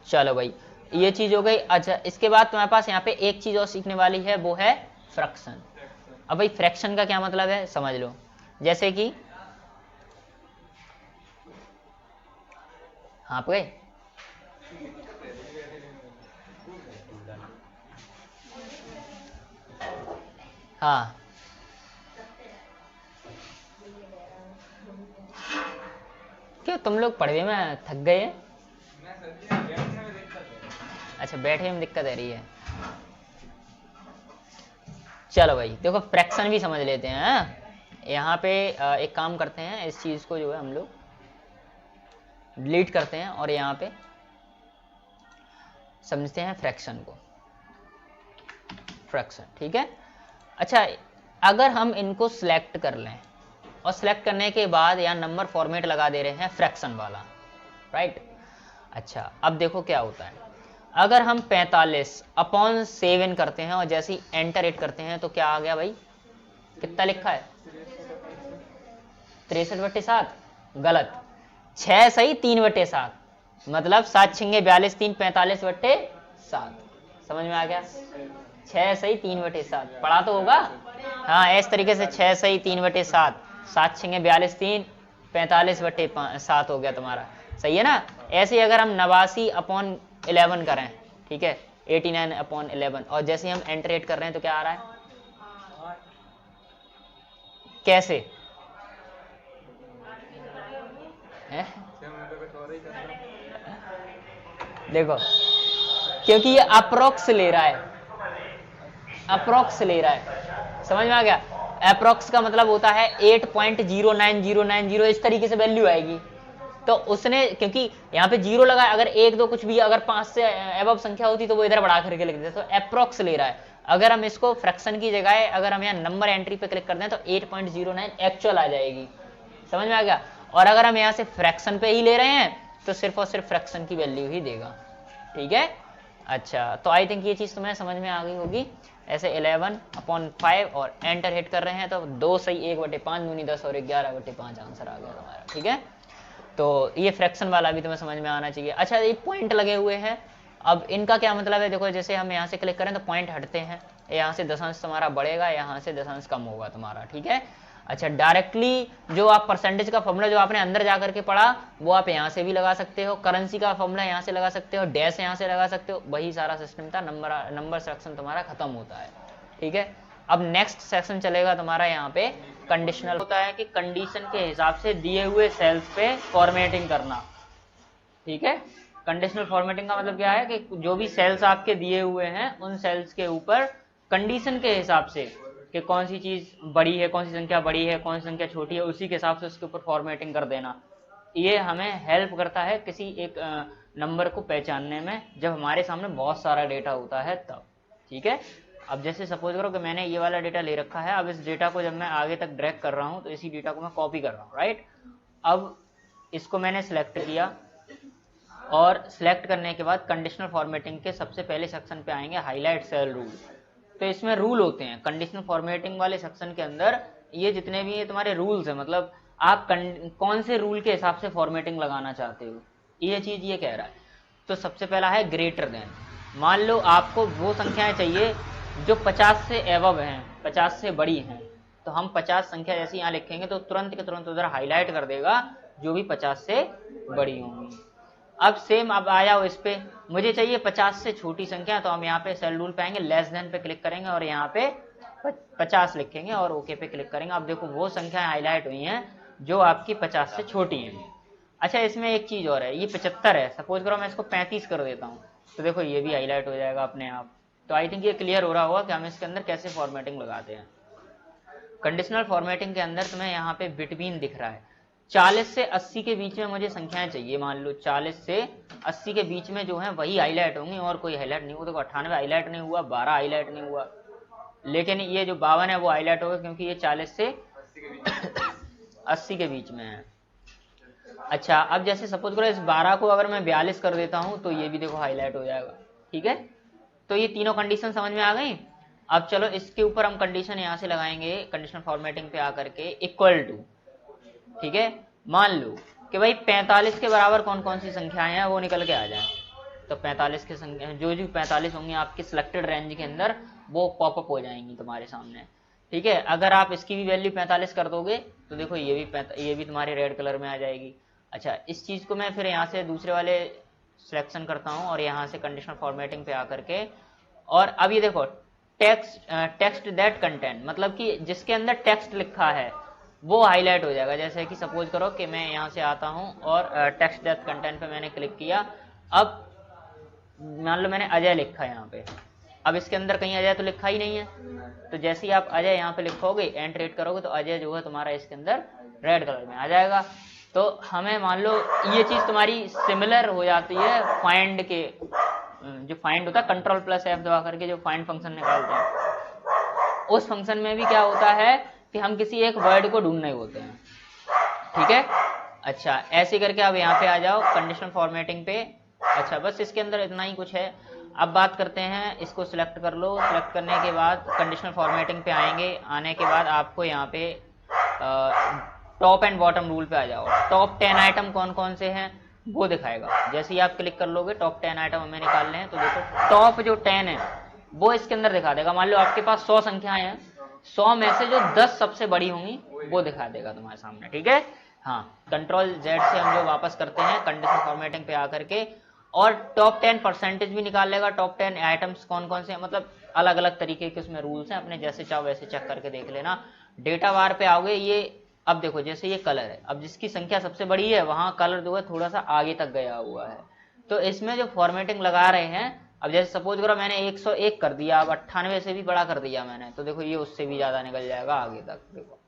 चलो भाई, ये चीज हो गई। अच्छा, इसके बाद तुम्हारे पास यहाँ पे एक चीज और सीखने वाली है, वो है फ्रैक्शन। अब भाई फ्रैक्शन का क्या मतलब है समझ लो। जैसे कि आप गए, हाँ क्यों तुम लोग पढ़ने में थक गए हैं? अच्छा, बैठे में दिक्कत आ रही है। चलो भाई देखो फ्रैक्शन भी समझ लेते हैं। यहाँ पे एक काम करते हैं, इस चीज को जो है हम लोग डिलीट करते हैं और यहाँ पे समझते हैं फ्रैक्शन को, फ्रैक्शन, ठीक है। अच्छा, अगर हम इनको सिलेक्ट कर लें और सिलेक्ट करने के बाद यहाँ नंबर फॉर्मेट लगा दे रहे हैं फ्रैक्शन वाला, राइट। अच्छा, अब देखो क्या होता है, अगर हम 45/7 करते हैं और जैसे ही एंटर हिट करते हैं तो क्या आ गया भाई, कितना लिखा है 63/7, गलत, 6 सही 3/7, मतलब 7 छिंगे 42, 3 45/7, समझ में आ गया, 6 सही 3/7, पढ़ा तो होगा। हाँ, इस तरीके से 6 सही 3/7, 7 छिंगे 42, 3 45/7 हो गया तुम्हारा, सही है ना। ऐसे ही अगर हम 89/11 करें, ठीक है, 89/11, और जैसे ही हम एंटर हिट कर रहे हैं तो क्या आ रहा है, कैसे है? देखो, क्योंकि ये अप्रोक्स ले रहा है, अप्रोक्स ले रहा है, समझ में आ गया। अप्रोक्स का मतलब होता है 8.09090, इस तरीके से वैल्यू आएगी। तो उसने, क्योंकि यहाँ पे 0 लगा, अगर 1 2 कुछ भी, अगर 5 से अबव संख्या होती तो वो इधर बढ़ा करके लिख देते, तो अप्रोक्स ले रहा है। अगर हम इसको फ्रैक्शन की जगह, अगर हम यहाँ नंबर एंट्री पे क्लिक कर दें तो 8.09 एक्चुअल आ जाएगी, समझ में आ गया। और अगर हम यहाँ से फ्रैक्शन पे ही ले रहे हैं तो सिर्फ और सिर्फ फ्रैक्शन की वैल्यू ही देगा, ठीक है। अच्छा, तो आई थिंक ये चीज तुम्हें समझ में आ गई होगी। ऐसे 11/5 और एंटर हिट कर रहे हैं तो 2 सही 1/5 दूनी 10 और 11/5 आंसर आ गया तुम्हारा, ठीक है। तो ये फ्रैक्शन वाला भी तुम्हें समझ में आना चाहिए। अच्छा, ये पॉइंट लगे हुए हैं, अब इनका क्या मतलब है, देखो जैसे हम यहाँ से क्लिक करें तो पॉइंट हटते हैं, यहाँ से दशांश तुम्हारा बढ़ेगा, यहाँ से दशांश कम होगा तुम्हारा, ठीक है। अच्छा, डायरेक्टली जो आप परसेंटेज का फॉर्मूला जो आपने अंदर जा करके पढ़ा वो आप यहाँ से भी लगा सकते हो, करेंसी का फॉर्मूला यहाँ से लगा सकते हो, डैश यहाँ से लगा सकते हो, वही सारा सिस्टम था। नंबर सेक्शन तुम्हारा खत्म होता है, ठीक है। अब नेक्स्ट सेक्शन चलेगा तुम्हारा यहाँ पे कंडीशनल, होता है कि कंडीशन के हिसाब से दिए हुए सेल्स पे फॉर्मेटिंग करना, ठीक है। कंडीशनल फॉर्मेटिंग का मतलब क्या है कि जो भी सेल्स आपके दिए हुए हैं उन सेल्स के ऊपर कंडीशन के हिसाब से कि कौन सी चीज बड़ी है, कौन सी संख्या बड़ी है, कौन सी संख्या छोटी है, उसी के हिसाब से उसके ऊपर फॉर्मेटिंग कर देना। ये हमें हेल्प करता है किसी एक नंबर को पहचानने में, जब हमारे सामने बहुत सारा डेटा होता है तब, ठीक है। अब जैसे सपोज करो कि मैंने ये वाला डेटा ले रखा है, अब इस डेटा को जब मैं आगे तक ड्रैग कर रहा हूँ तो इसी डेटा को मैं कॉपी कर रहा हूँ, राइट। अब इसको मैंने सिलेक्ट किया और सिलेक्ट करने के बाद कंडीशनल फॉर्मेटिंग के सबसे पहले सेक्शन पे आएंगे हाईलाइट सेल रूल। तो इसमें रूल होते हैं कंडीशनल फॉर्मेटिंग वाले सेक्शन के अंदर, ये जितने भी ये तुम्हारे रूल्स हैं, मतलब आप कौन से रूल के हिसाब से फॉर्मेटिंग लगाना चाहते हो, ये चीज ये कह रहा है। तो सबसे पहला है ग्रेटर देन। मान लो आपको वो संख्याएं चाहिए जो 50 से एबव हैं, 50 से बड़ी हैं, तो हम 50 संख्या जैसे यहाँ लिखेंगे तो तुरंत के तुरंत उधर हाईलाइट कर देगा जो भी 50 से बड़ी होंगी। अब सेम अब आया हो इस पे, मुझे चाहिए 50 से छोटी संख्या, तो हम यहाँ पे सेल रूल पे आएंगे, लेस देन पे क्लिक करेंगे और यहाँ पे 50 लिखेंगे और ओके पे क्लिक करेंगे। अब देखो वो संख्याएं हाईलाइट हुई हैं जो आपकी 50 से छोटी हैं। अच्छा, इसमें एक चीज और है, ये 75 है, सपोज करो मैं इसको 35 कर देता हूँ तो देखो ये भी हाईलाइट हो जाएगा अपने आप। तो आई थिंक ये क्लियर हो रहा होगा कि हम इसके अंदर कैसे फॉर्मेटिंग लगाते हैं। कंडीशनल फॉर्मेटिंग के अंदर तुम्हें यहाँ पे बिटवीन दिख रहा है, 40 से 80 के बीच में मुझे संख्याएं चाहिए। मान लो 40 से 80 के बीच में जो है वही हाईलाइट होंगी और कोई हाईलाइट नहीं हुआ। देखो 98 हाईलाइट नहीं हुआ, 12 हाईलाइट नहीं हुआ, लेकिन ये जो 52 है वो हाईलाइट होगा क्योंकि ये 40 से 80 के बीच में है। अच्छा, अब जैसे सपोज करो इस 12 को अगर मैं 42 कर देता हूं तो ये भी देखो हाईलाइट हो जाएगा, ठीक है। तो ये तीनों कंडीशन समझ में आ गई। अब चलो इसके ऊपर हम कंडीशन यहां से लगाएंगे, कंडीशनल फॉर्मेटिंग पे आकर के इक्वल टू, ठीक है। मान लो कि भाई 45 के बराबर कौन कौन सी संख्याएं हैं वो निकल के आ जाए, तो 45 की संख्या जो 45 होंगी आपके सिलेक्टेड रेंज के अंदर वो पॉपअप हो जाएंगी तुम्हारे सामने, ठीक है। अगर आप इसकी भी वैल्यू 45 कर दोगे तो देखो ये भी तुम्हारे रेड कलर में आ जाएगी। अच्छा, इस चीज को मैं फिर यहाँ से दूसरे वाले सिलेक्शन करता हूँ और यहाँ से कंडीशनल फॉर्मेटिंग पे आकर के, और अब ये देखो टेक्स्ट दैट कंटेंट, मतलब कि जिसके अंदर टेक्स्ट लिखा है वो हाईलाइट हो जाएगा। जैसे कि सपोज करो कि मैं यहाँ से आता हूँ और टेक्स्ट दैट कंटेंट पे मैंने क्लिक किया। अब मान लो मैंने अजय लिखा है यहाँ पे, अब इसके अंदर कहीं अजय तो लिखा ही नहीं है, तो जैसे ही आप अजय यहाँ पे लिखोगे, एंटर हिट करोगे, तो अजय जो है तुम्हारा इसके अंदर रेड कलर में आ जाएगा। तो हमें मान लो ये चीज तुम्हारी सिमिलर हो जाती है फाइंड के, जो फाइंड होता है कंट्रोल प्लस F दबा करके जो फाइंड फंक्शन निकालते हैं, उस फंक्शन में भी क्या होता है कि हम किसी एक वर्ड को ढूंढ रहे होते हैं, ठीक है। अच्छा, ऐसे करके अब यहाँ पे आ जाओ कंडीशनल फॉर्मेटिंग पे। अच्छा, बस इसके अंदर इतना ही कुछ है। अब बात करते हैं, इसको सिलेक्ट कर लो, सिलेक्ट करने के बाद कंडीशनल फॉर्मेटिंग पे आएंगे, आने के बाद आपको यहाँ पे टॉप एंड बॉटम रूल पे आ जाओ। टॉप 10 आइटम कौन कौन से हैं वो दिखाएगा। जैसे ही आप क्लिक कर लोगे, टॉप 10 आइटम हमें निकालने हैं, तो देखो टॉप जो 10 है वो इसके अंदर दिखा देगा। मान लो आपके पास 100 संख्याएं हैं, 100 में से जो 10 सबसे बड़ी होंगी वो दिखा देगा तुम्हारे सामने, ठीक है। हाँ, कंट्रोल Z से हम जो वापस करते हैं कंडीशनल फॉर्मेटिंग पे आकर के, और टॉप 10 परसेंटेज भी निकाल लेगा। टॉप 10 आइटम्स कौन कौन से हैं, मतलब अलग अलग तरीके के उसमें रूल्स हैं, अपने जैसे चाहो वैसे चेक करके देख लेना। डेटा बार पे आओगे, ये अब देखो जैसे ये कलर है, अब जिसकी संख्या सबसे बड़ी है वहां कलर जो है थोड़ा सा आगे तक गया हुआ है, तो इसमें जो फॉर्मेटिंग लगा रहे हैं, अब जैसे सपोज करो मैंने 101 कर दिया, अब 98 से भी बड़ा कर दिया मैंने, तो देखो ये उससे भी ज्यादा निकल जाएगा आगे तक। देखो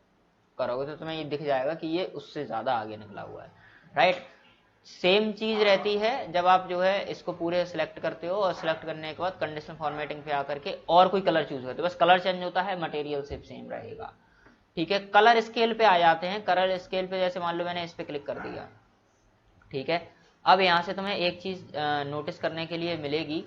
करोगे तो तुम्हें ये दिख जाएगा कि ये उससे ज्यादा आगे निकला हुआ है, राइट। सेम चीज रहती है जब आप जो है इसको पूरे सिलेक्ट करते हो, और सिलेक्ट करने के बाद कंडीशनल फॉर्मेटिंग पे आकर के और कोई कलर चूज करते हो, बस कलर चेंज होता है, मटेरियल सिर्फ सेम रहेगा, ठीक है। कलर स्केल पे आ जाते हैं। कलर स्केल पे जैसे मान लो मैंने इस पे क्लिक कर दिया, ठीक है। अब यहाँ से तुम्हें एक चीज नोटिस करने के लिए मिलेगी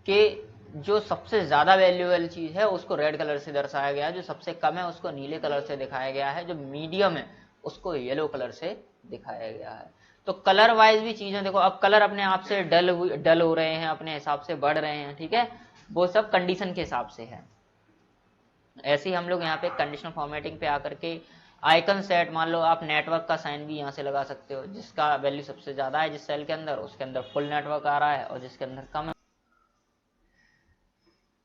कि जो सबसे ज्यादा वैल्यूएबल चीज है उसको रेड कलर से दर्शाया गया है, जो सबसे कम है उसको नीले कलर से दिखाया गया है, जो मीडियम है उसको येलो कलर से दिखाया गया है। तो कलर वाइज भी चीजें देखो, अब कलर अपने आप से डल हो रहे हैं, अपने हिसाब से बढ़ रहे हैं, ठीक है, वो सब कंडीशन के हिसाब से है। ऐसे ही हम लोग यहाँ पे कंडीशनल फॉर्मेटिंग पे आकर के आइकन सेट, मान लो आप नेटवर्क का साइन भी यहाँ से लगा सकते हो, जिसका वैल्यू सबसे ज्यादा है जिस सेल के अंदर, उसके अंदर फुल नेटवर्क आ रहा है, और जिसके अंदर कम है।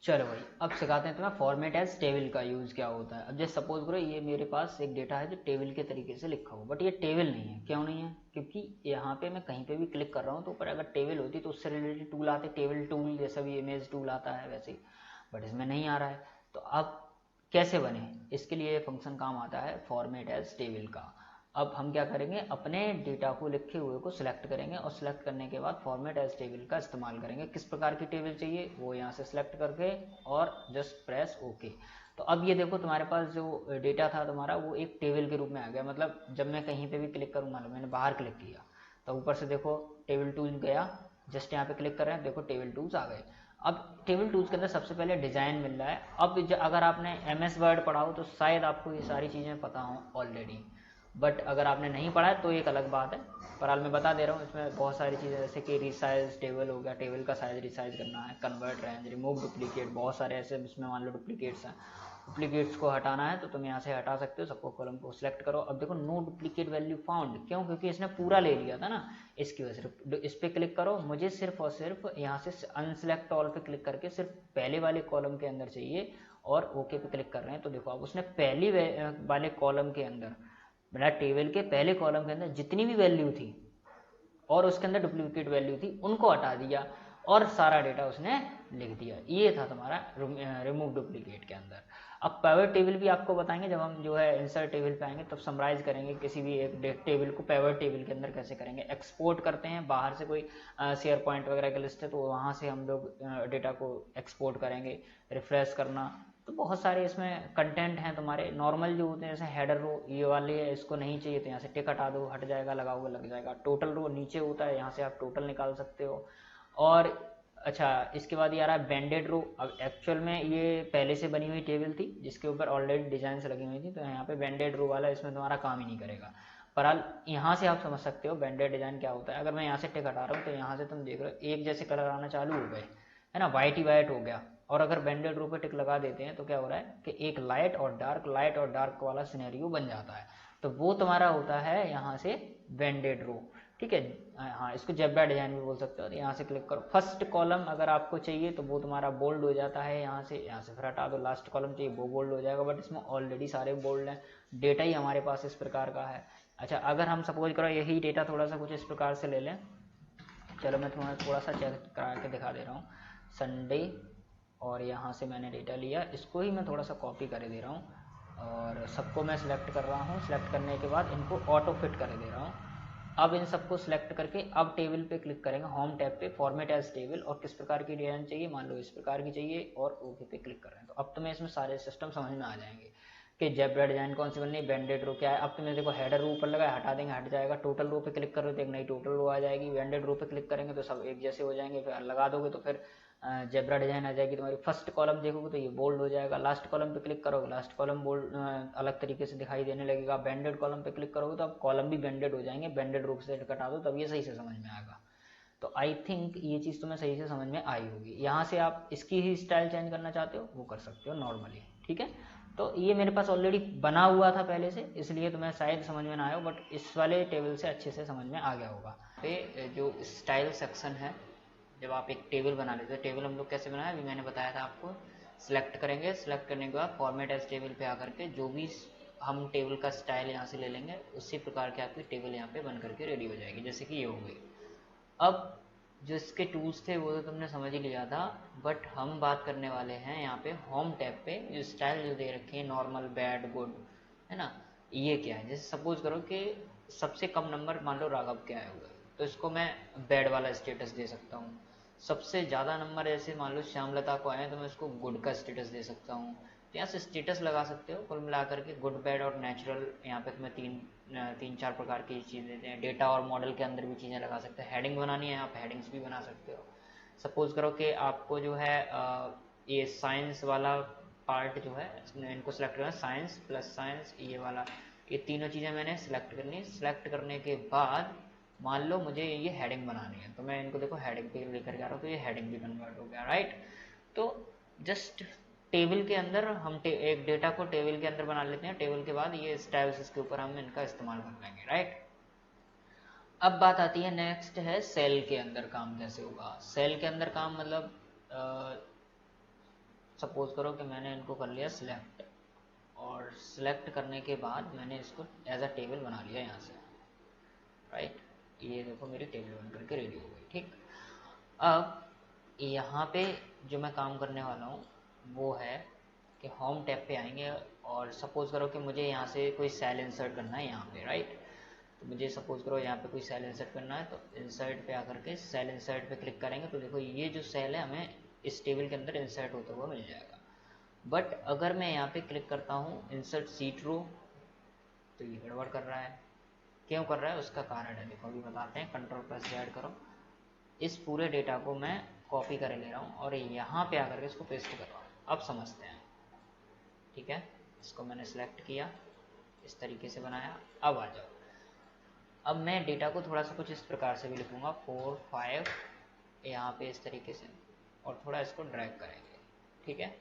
चलो भाई, अब सिखाते हैं तुम्हें फॉर्मेट एज टेबल का यूज क्या होता है। अब जैसे सपोज करो ये मेरे पास एक डेटा है जो टेबल के तरीके से लिखा हो, बट ये टेबल नहीं है। क्यों नहीं है? क्योंकि यहाँ पे मैं कहीं पे भी क्लिक कर रहा हूँ तो ऊपर अगर टेबल होती तो उससे रिलेटेड टूल आते, टेबल टूल जैसा भी इमेज टूल आता है वैसे ही, बट इसमें नहीं आ रहा है। तो अब कैसे बने, इसके लिए फंक्शन काम आता है फॉर्मेट एज टेबल का। अब हम क्या करेंगे, अपने डेटा को लिखे हुए को सिलेक्ट करेंगे, और सिलेक्ट करने के बाद फॉर्मेट एज टेबल का इस्तेमाल करेंगे। किस प्रकार की टेबल चाहिए वो यहाँ से सिलेक्ट करके और जस्ट प्रेस ओके। तो अब ये देखो तुम्हारे पास जो डेटा था तुम्हारा वो एक टेबल के रूप में आ गया। मतलब जब मैं कहीं पे भी क्लिक करूँ, मान लो मैंने बाहर क्लिक किया तो ऊपर से देखो टेबल टूल गया, जस्ट यहाँ पे क्लिक कर रहे हैं, देखो टेबल टूल्स आ गए। अब टेबल टूल्स के अंदर सबसे पहले डिजाइन मिल रहा है। अब अगर आपने MS वर्ड पढ़ा हो तो शायद आपको ये सारी चीज़ें पता हो ऑलरेडी, बट अगर आपने नहीं पढ़ा है तो एक अलग बात है। पर हाल मैं बता दे रहा हूँ, इसमें बहुत सारी चीज़ें जैसे कि रिसाइज टेबल हो गया, टेबल का साइज रिसाइज करना है, कन्वर्ट रेंज, रिमूव डुप्लीकेट, बहुत सारे ऐसे इसमें मान लो डुप्लीकेट्स हैं, डुप्लीकेट्स को हटाना है तो तुम यहाँ से हटा सकते हो। सबको कॉलम को सिलेक्ट करो। अब देखो नो डुप्लीकेट वैल्यू फाउंड, क्यों? क्योंकि इसने पूरा ले लिया था ना, इसकी वजह से। इस पर क्लिक करो, मुझे सिर्फ और सिर्फ यहाँ से अनसेलेक्ट ऑल पे क्लिक करके सिर्फ पहले वाले कॉलम के अंदर चाहिए, और ओके पे क्लिक कर रहे हैं तो देखो अब उसने पहली वाले कॉलम के अंदर, मतलब टेबल के पहले कॉलम के अंदर जितनी भी वैल्यू थी और उसके अंदर डुप्लीकेट वैल्यू थी उनको हटा दिया, और सारा डेटा उसने लिख दिया। ये था तुम्हारा रिमूव डुप्लीकेट के अंदर। अब पिवट टेबल भी आपको बताएंगे जब हम जो है इंसर्ट टेबल पे आएंगे, तब समराइज करेंगे किसी भी एक टेबल को पिवट टेबल के अंदर कैसे करेंगे। एक्सपोर्ट करते हैं बाहर से, कोई शेयर पॉइंट वगैरह की लिस्ट है तो वहाँ से हम लोग डेटा को एक्सपोर्ट करेंगे। रिफ्रेश करना, तो बहुत सारे इसमें कंटेंट हैं तुम्हारे। नॉर्मल जो होते हैं जैसे हेडर रो, ये वाले है, इसको नहीं चाहिए तो यहाँ से टिक हटा दो, हट जाएगा, लगाओगे लग जाएगा। टोटल रो नीचे होता है, यहाँ से आप टोटल निकाल सकते हो। और अच्छा, इसके बाद ये आ रहा है बैंडेड रो। अब एक्चुअल में ये पहले से बनी हुई टेबल थी जिसके ऊपर ऑलरेडी डिजाइन लगी हुई थी, तो यहाँ पे बैंडेड रो वाला इसमें तुम्हारा काम ही नहीं करेगा। पर यहाँ से आप समझ सकते हो बैंडेड डिजाइन क्या होता है। अगर मैं यहाँ से टिक हटा रहा हूँ तो यहाँ से तुम देख रहे हो एक जैसे कलर आना चालू हो गए, है ना, वाइट ही वाइट हो गया। और अगर बैंडेड रो पे टिक लगा देते हैं तो क्या हो रहा है कि एक लाइट और डार्क वाला सिनेरियो बन जाता है। तो वो तुम्हारा होता है यहाँ से बैंडेड रो, ठीक है। हाँ, इसको जेब्रा डिजाइन भी बोल सकते हो। तो यहाँ से क्लिक करो, फर्स्ट कॉलम अगर आपको चाहिए तो वो तुम्हारा बोल्ड हो जाता है, यहाँ से फिर हटा दो। लास्ट कॉलम चाहिए वो बोल्ड हो जाएगा, बट इसमें ऑलरेडी सारे बोल्ड हैं। डेटा ही हमारे पास इस प्रकार का है। अच्छा, अगर हम सपोज करो यही डेटा थोड़ा सा कुछ इस प्रकार से ले लें, चलो मैं तुम्हें थोड़ा सा चेक करा के दिखा दे रहा हूँ। संडे और यहाँ से मैंने डेटा लिया, इसको ही मैं थोड़ा सा कॉपी कर दे रहा हूँ और सबको मैं सिलेक्ट कर रहा हूँ। सिलेक्ट करने के बाद इनको ऑटो फिट कर दे रहा हूँ। अब इन सबको सिलेक्ट करके अब टेबल पे क्लिक करेंगे, होम टैब पे, फॉर्मेट एज टेबल, और किस प्रकार की डिजाइन चाहिए, मान लो इस प्रकार की चाहिए, और ओके पे क्लिक कर रहे हैं। तो अब तो मैं इसमें सारे सिस्टम समझ में आ जाएंगे कि जेब्रा डिजाइन कौन सी बननी है, बैंडेड रो क्या है। अब तो मैं देखो हेडर रो ऊपर लगा है, हटा देंगे हट जाएगा। टोटल रो पे क्लिक करोगे तो एक नई टोटल रो आ जाएगी। बैंडेड रो पे क्लिक करेंगे तो सब एक जैसे हो जाएंगे। फिर लगा दोगे तो फिर जेब्रा डिजाइन आ जाएगी तुम्हारी। फर्स्ट कॉलम देखोगे तो ये बोल्ड हो जाएगा। लास्ट कॉलम पे क्लिक करोगे, लास्ट कॉलम बोल्ड अलग तरीके से दिखाई देने लगेगा। बैंडेड कॉलम पे क्लिक करोगे तो अब कॉलम भी बैंडेड हो जाएंगे। बैंडेड रो से कटा दो तब ये सही से समझ में आएगा। तो आई थिंक ये चीज़ तुम्हें सही से समझ में आई होगी। यहाँ से आप इसकी ही स्टाइल चेंज करना चाहते हो वो कर सकते हो नॉर्मली, ठीक है। तो ये मेरे पास ऑलरेडी बना हुआ था पहले से, इसलिए तुम्हें शायद समझ में ना आया हो, बट इस वाले टेबल से अच्छे से समझ में आ गया होगा। पे जो स्टाइल सेक्शन है, जब आप एक टेबल बना लेते हो, टेबल हम लोग कैसे बनाया अभी मैंने बताया था आपको। सिलेक्ट करेंगे, सिलेक्ट करने के बाद फॉर्मेट एज टेबल पे आकर के जो भी हम टेबल का स्टाइल यहाँ से ले लेंगे, उसी प्रकार के आपकी टेबल यहाँ पे बन करके रेडी हो जाएगी, जैसे कि ये हो गई। अब जो इसके टूल्स थे वो तो तुमने समझ ही लिया था, बट हम बात करने वाले हैं यहाँ पे होम टैब पे जो स्टाइल जो दे रखे हैं, नॉर्मल, बैड, गुड, है ना, ये क्या है। जैसे सपोज करो कि सबसे कम नंबर मान लो राघव के आए हुए, तो इसको मैं बैड वाला स्टेटस दे सकता हूँ। सबसे ज़्यादा नंबर जैसे मान लो श्यामलता को आए तो मैं उसको गुड का स्टेटस दे सकता हूँ। तो यहाँ से स्टेटस लगा सकते हो। कुल मिला करके गुड, बैड और नेचुरल, यहाँ पे तुम्हें तीन चार प्रकार की चीज़ देते हैं। डेटा और मॉडल के अंदर भी चीज़ें लगा सकते हैं। हेडिंग बनानी है आप हेडिंग्स भी बना सकते हो। सपोज करो कि आपको जो है ये साइंस वाला पार्ट जो है इनको सेलेक्ट करना है, साइंस प्लस साइंस, ये वाला, ये तीनों चीज़ें मैंने सेलेक्ट करनी है। सेलेक्ट करने के बाद मान लो मुझे ये हेडिंग बनानी है, तो मैं इनको देखो हेडिंग पे लेकर जा रहा हूँ, तो ये हेडिंग भी कन्वर्ट हो गया, राइट। तो जस्ट टेबल के अंदर हम एक डेटा को टेबल के अंदर बना लेते हैं। टेबल के बाद ये स्टाइल्स इसके ऊपर हम इनका इस्तेमाल कर लेंगे, राइट। अब बात आती है नेक्स्ट है सेल के अंदर काम कैसे होगा। सेल के अंदर काम मतलब सपोज करो कि मैंने इनको कर लिया सिलेक्ट, और सिलेक्ट करने के बाद मैंने इसको एज अ टेबल बना लिया यहाँ से, राइट। ये देखो मेरी टेबल बन करके रेडी हो गई, ठीक। अब यहाँ पे जो मैं काम करने वाला हूँ वो है कि होम टैब पे आएंगे, और सपोज करो कि मुझे यहाँ से कोई सेल इंसर्ट करना है यहाँ पे, राइट। तो मुझे सपोज करो यहाँ पे कोई सेल इंसर्ट करना है, तो इंसर्ट पे आकर के सेल इंसर्ट पे क्लिक करेंगे तो देखो ये जो सेल है हमें इस टेबल के अंदर इंसर्ट होता हुआ मिल जाएगा। बट अगर मैं यहाँ पे क्लिक करता हूँ इंसर्ट सीट रो, तो ये गड़बड़ कर रहा है। क्यों कर रहा है उसका कारण है, देखो अभी बताते हैं। कंट्रोल प्लस Z करो, इस पूरे डेटा को मैं कॉपी कर ले रहा हूँ और यहाँ पे आकर के इसको पेस्ट कर रहा हूँ। अब समझते हैं, ठीक है। इसको मैंने सेलेक्ट किया, इस तरीके से बनाया। अब आ जाओ, अब मैं डेटा को थोड़ा सा कुछ इस प्रकार से भी लिखूंगा, 4 5 यहाँ पे इस तरीके से, और थोड़ा इसको ड्रैग करेंगे, ठीक है।